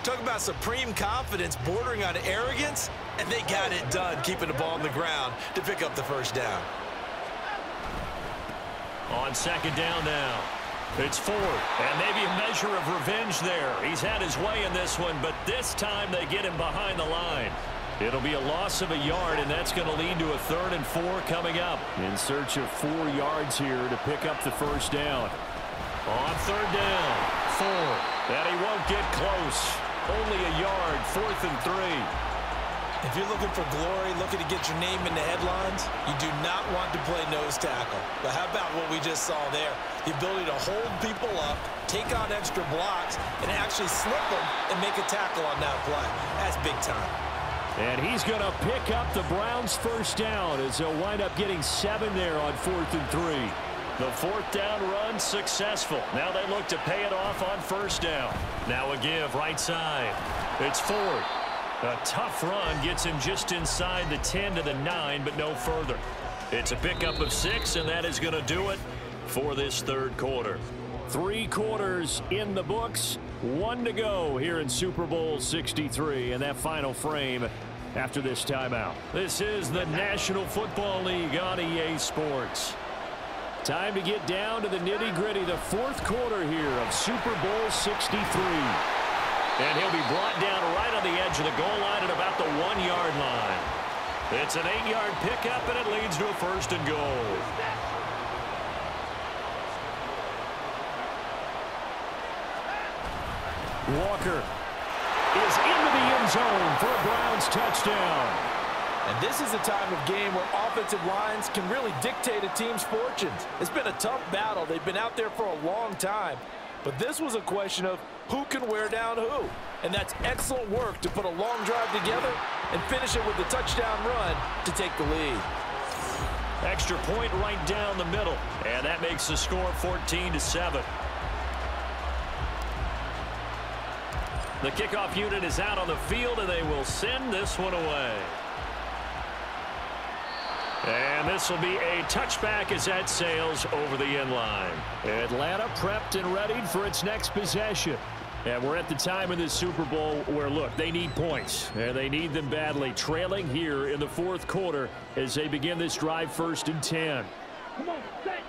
Talk about supreme confidence bordering on arrogance, and they got it done, keeping the ball on the ground to pick up the first down. On second down now, it's Ford, and maybe a measure of revenge there. He's had his way in this one, but this time they get him behind the line. It'll be a loss of a yard, and that's going to lead to a 3rd and 4 coming up. In search of 4 yards here to pick up the first down. On 3rd down, Ford, and he won't get close. Only a yard, 4th and 3. If you're looking for glory, looking to get your name in the headlines, you do not want to play nose tackle. But how about what we just saw there? The ability to hold people up, take on extra blocks, and actually slip them and make a tackle on that play. That's big time. And he's going to pick up the Browns' first down as they'll wind up getting 7 there on 4th and 3. The 4th down run successful. Now they look to pay it off on first down. Now a give right side. It's Ford. A tough run gets him just inside the 10 to the 9, but no further. It's a pickup of 6, and that is going to do it for this 3rd quarter. 3 quarters in the books. 1 to go here in Super Bowl 63 and that final frame after this timeout. This is the National Football League on EA Sports. Time to get down to the nitty-gritty, the 4th quarter here of Super Bowl 63. And he'll be brought down right on the edge of the goal line at about the 1-yard line. It's an 8-yard pickup, and it leads to a 1st and goal. Walker is into the end zone for a Browns touchdown. And this is a time of game where offensive lines can really dictate a team's fortunes. It's been a tough battle. They've been out there for a long time. But this was a question of who can wear down who. And that's excellent work to put a long drive together and finish it with a touchdown run to take the lead. Extra point right down the middle. And that makes the score 14-7. The kickoff unit is out on the field, and they will send this one away. And this will be a touchback as that sails over the end line. Atlanta prepped and readied for its next possession. And we're at the time in this Super Bowl where, look, they need points. And they need them badly. Trailing here in the 4th quarter as they begin this drive 1st and 10. Come on, set.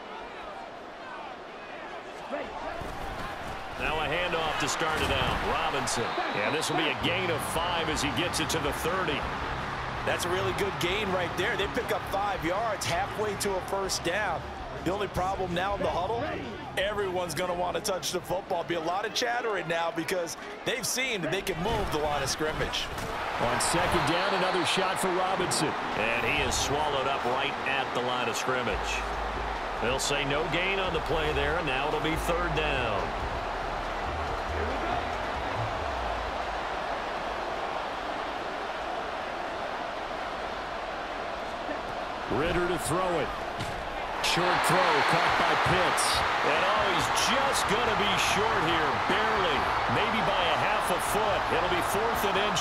Now a handoff to start it out. Robinson. And this will be a gain of 5 as he gets it to the 30. That's a really good gain right there. They pick up 5 yards halfway to a 1st down. The only problem now in the huddle, everyone's going to want to touch the football. Be a lot of chattering now because they've seen that they can move the line of scrimmage. On second down, another shot for Robinson. And he is swallowed up right at the line of scrimmage. They'll say no gain on the play there, and now it'll be 3rd down. Ritter to throw it. Short throw caught by Pitts. And he's just going to be short here, barely. Maybe by a half a foot. It'll be 4th and inch.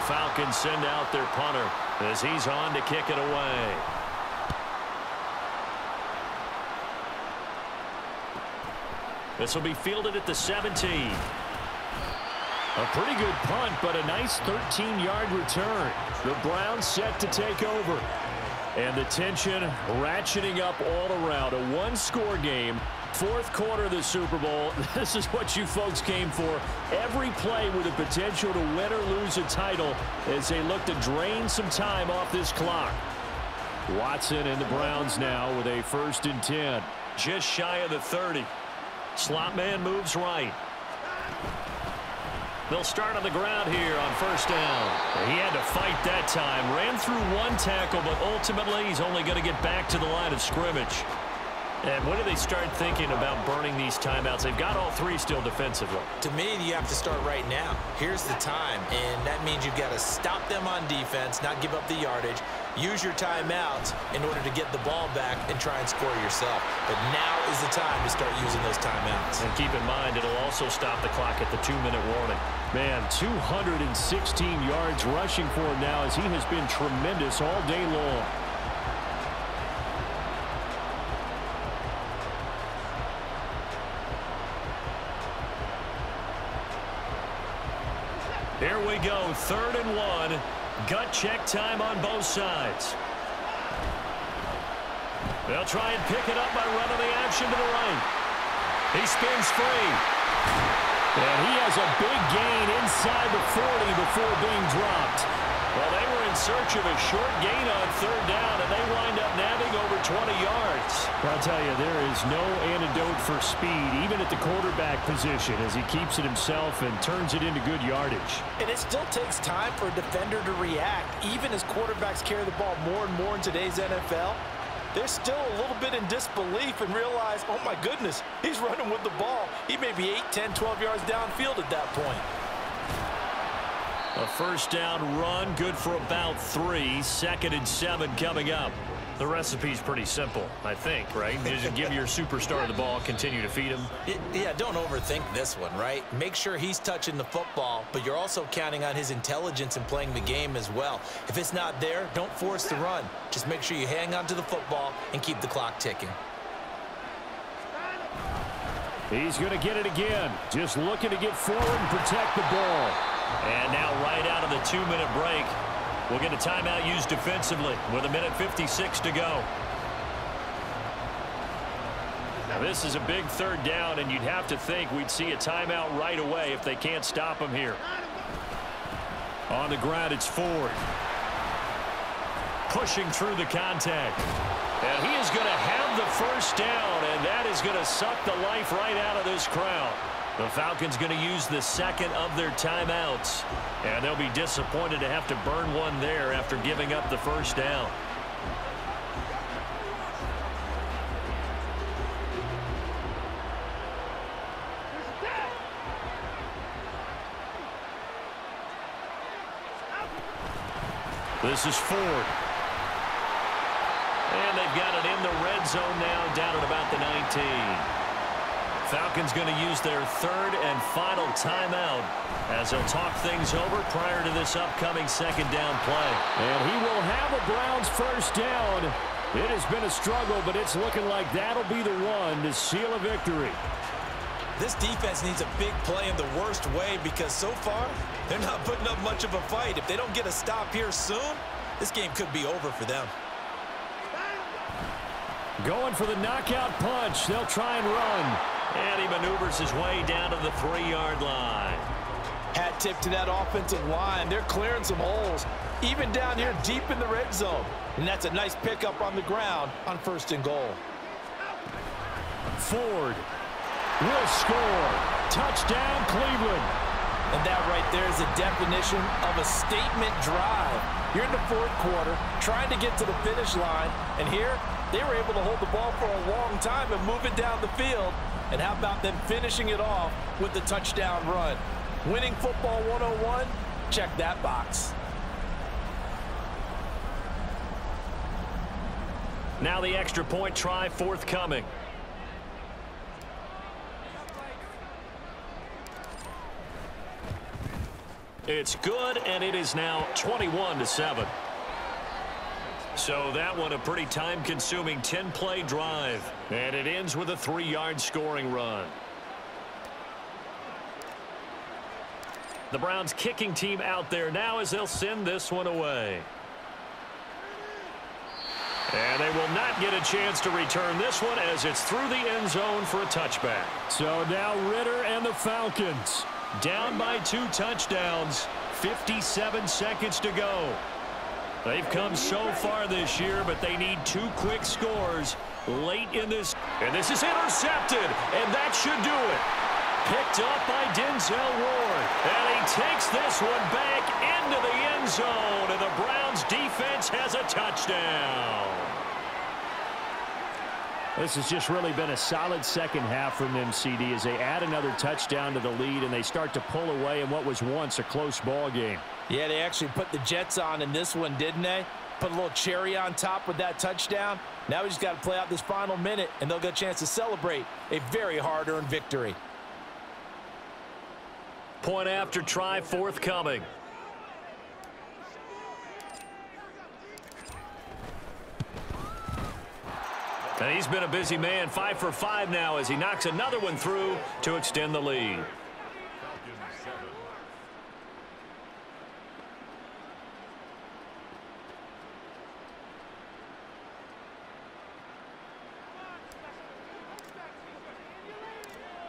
Falcons send out their punter as he's on to kick it away. This will be fielded at the 17. A pretty good punt, but a nice 13-yard return. The Browns set to take over. And the tension ratcheting up all around. A one-score game. Fourth quarter of the Super Bowl. This is what you folks came for. Every play with the potential to win or lose a title as they look to drain some time off this clock. Watson and the Browns now with a 1st and 10. Just shy of the 30. Slot man moves right. They'll start on the ground here on 1st down. He had to fight that time. Ran through one tackle, but ultimately he's only going to get back to the line of scrimmage. And when do they start thinking about burning these timeouts? They've got all 3 still defensively. To me, you have to start right now. Here's the time, and that means you've got to stop them on defense, not give up the yardage, use your timeouts in order to get the ball back and try and score yourself. But now is the time to start using those timeouts. And keep in mind, it'll also stop the clock at the 2-minute warning. Man, 216 yards rushing for him now as he has been tremendous all day long. Here we go, 3rd and 1. Gut check time on both sides. They'll try and pick it up by running the action to the right. He spins free. And he has a big gain inside the 40 before being dropped. Well, they were in search of a short gain on 3rd down, and they wind up nabbing over 20 yards. I'll tell you, there is no antidote for speed, even at the quarterback position, as he keeps it himself and turns it into good yardage. And it still takes time for a defender to react, even as quarterbacks carry the ball more and more in today's NFL. They're still a little bit in disbelief and realize, oh my goodness, he's running with the ball. He may be 8, 10, 12 yards downfield at that point. A 1st down run, good for about 3. 2nd and 7 coming up. The recipe's pretty simple, I think, right? Just give your superstar the ball, continue to feed him. Yeah, don't overthink this one, right? Make sure he's touching the football, but you're also counting on his intelligence in playing the game as well. If it's not there, don't force the run. Just make sure you hang on to the football and keep the clock ticking. He's going to get it again. Just looking to get forward and protect the ball. And now right out of the 2-minute break, we'll get a timeout used defensively with 1:56 to go. Now this is a big 3rd down, and you'd have to think we'd see a timeout right away if they can't stop him here. On the ground, it's Ford. Pushing through the contact. And he is going to have the 1st down, and that is going to suck the life right out of this crowd. The Falcons going to use the 2nd of their timeouts, and they'll be disappointed to have to burn one there after giving up the 1st down. This is Ford. And they've got it in the red zone now, down at about the 19. Falcons going to use their 3rd and final timeout as they'll talk things over prior to this upcoming 2nd down play. And he will have a Browns 1st down. It has been a struggle, but it's looking like that'll be the one to seal a victory. This defense needs a big play in the worst way because so far, they're not putting up much of a fight. If they don't get a stop here soon, this game could be over for them. Going for the knockout punch. They'll try and run. And he maneuvers his way down to the 3-yard line. Hat tip to that offensive line. They're clearing some holes, even down here deep in the red zone. And that's a nice pickup on the ground on 1st and goal. Ford will score. Touchdown, Cleveland. And that right there is a definition of a statement drive. You're in the 4th quarter, trying to get to the finish line. And here, they were able to hold the ball for a long time and move it down the field. And how about them finishing it off with the touchdown run? Winning football 101, check that box. Now the extra point try forthcoming. It's good, and it is now 21-7. So that one a pretty time-consuming 10-play drive. And it ends with a 3-yard scoring run. The Browns kicking team out there now as they'll send this one away. And they will not get a chance to return this one as it's through the end zone for a touchback. So now Ridder and the Falcons down by 2 touchdowns, 57 seconds to go. They've come so far this year, but they need 2 quick scores late in this. And this is intercepted, and that should do it. Picked up by Denzel Ward. And he takes this one back into the end zone, and the Browns defense has a touchdown. This has just really been a solid second half from them, CD, as they add another touchdown to the lead and they start to pull away in what was once a close ball game. Yeah, they actually put the Jets on in this one, didn't they? Put a little cherry on top with that touchdown. Now we just got to play out this final minute, and they'll get a chance to celebrate a very hard-earned victory. Point after try forthcoming. And he's been a busy man, 5 for 5 now as he knocks another one through to extend the lead.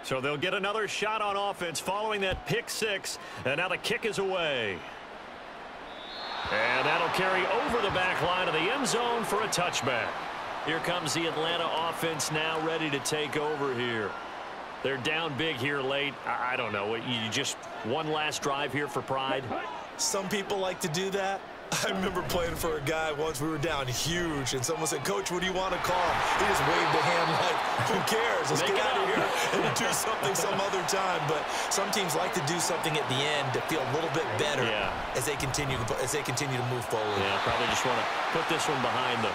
So they'll get another shot on offense following that pick 6, and now the kick is away. And that'll carry over the back line of the end zone for a touchback. Here comes the Atlanta offense now ready to take over here. They're down big here late. I don't know. You just one last drive here for pride? Some people like to do that. I remember playing for a guy once. We were down huge, and someone said, "Coach, what do you want to call?" He just waved a hand like, "Who cares? Let's get out of here and do something some other time." But some teams like to do something at the end to feel a little bit better as they continue to move forward. Yeah, probably just want to put this one behind them.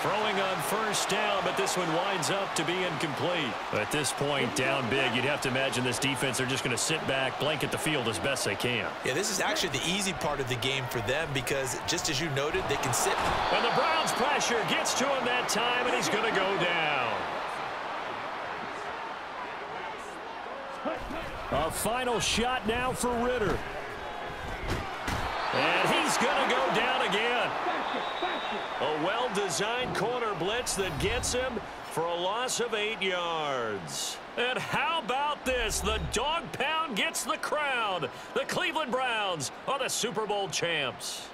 Throwing on first down, but this one winds up to be incomplete. At this point, down big, you'd have to imagine this defense, they're just going to sit back, blanket the field as best they can. Yeah, this is actually the easy part of the game for them because, just as you noted, they can sit. And the Browns pressure gets to him that time, and he's going to go down. A final shot now for Ridder. And he's going to go down again. A well-designed corner blitz that gets him for a loss of 8 yards. And how about this? The dog pound gets the crown. The Cleveland Browns are the Super Bowl champs.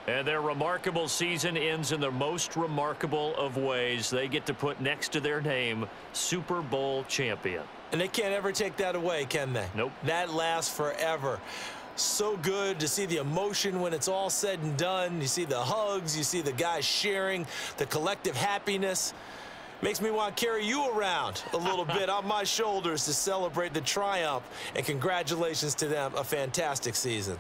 And their remarkable season ends in the most remarkable of ways. They get to put next to their name, Super Bowl champion. And they can't ever take that away, can they? Nope. That lasts forever. So good to see the emotion when it's all said and done. You see the hugs, you see the guys sharing, the collective happiness. Makes me want to carry you around a little bit on my shoulders to celebrate the triumph. And congratulations to them, a fantastic season.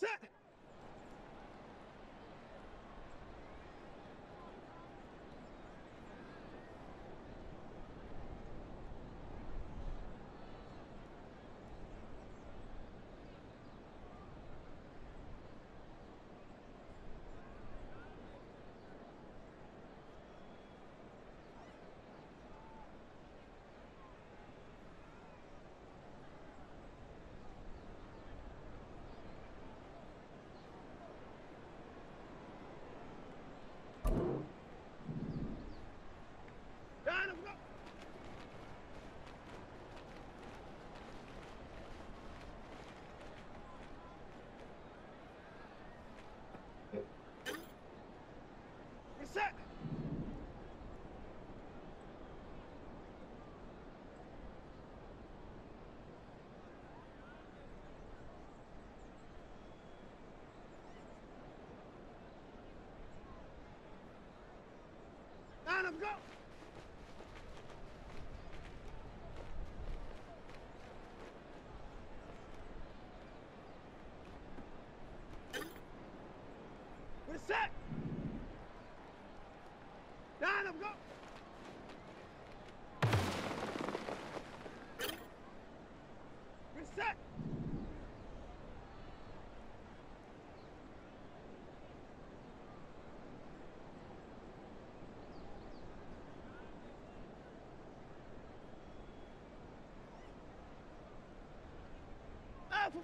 Set. Set. Line up, go. With a set. Line up, go. With a set. Off, go.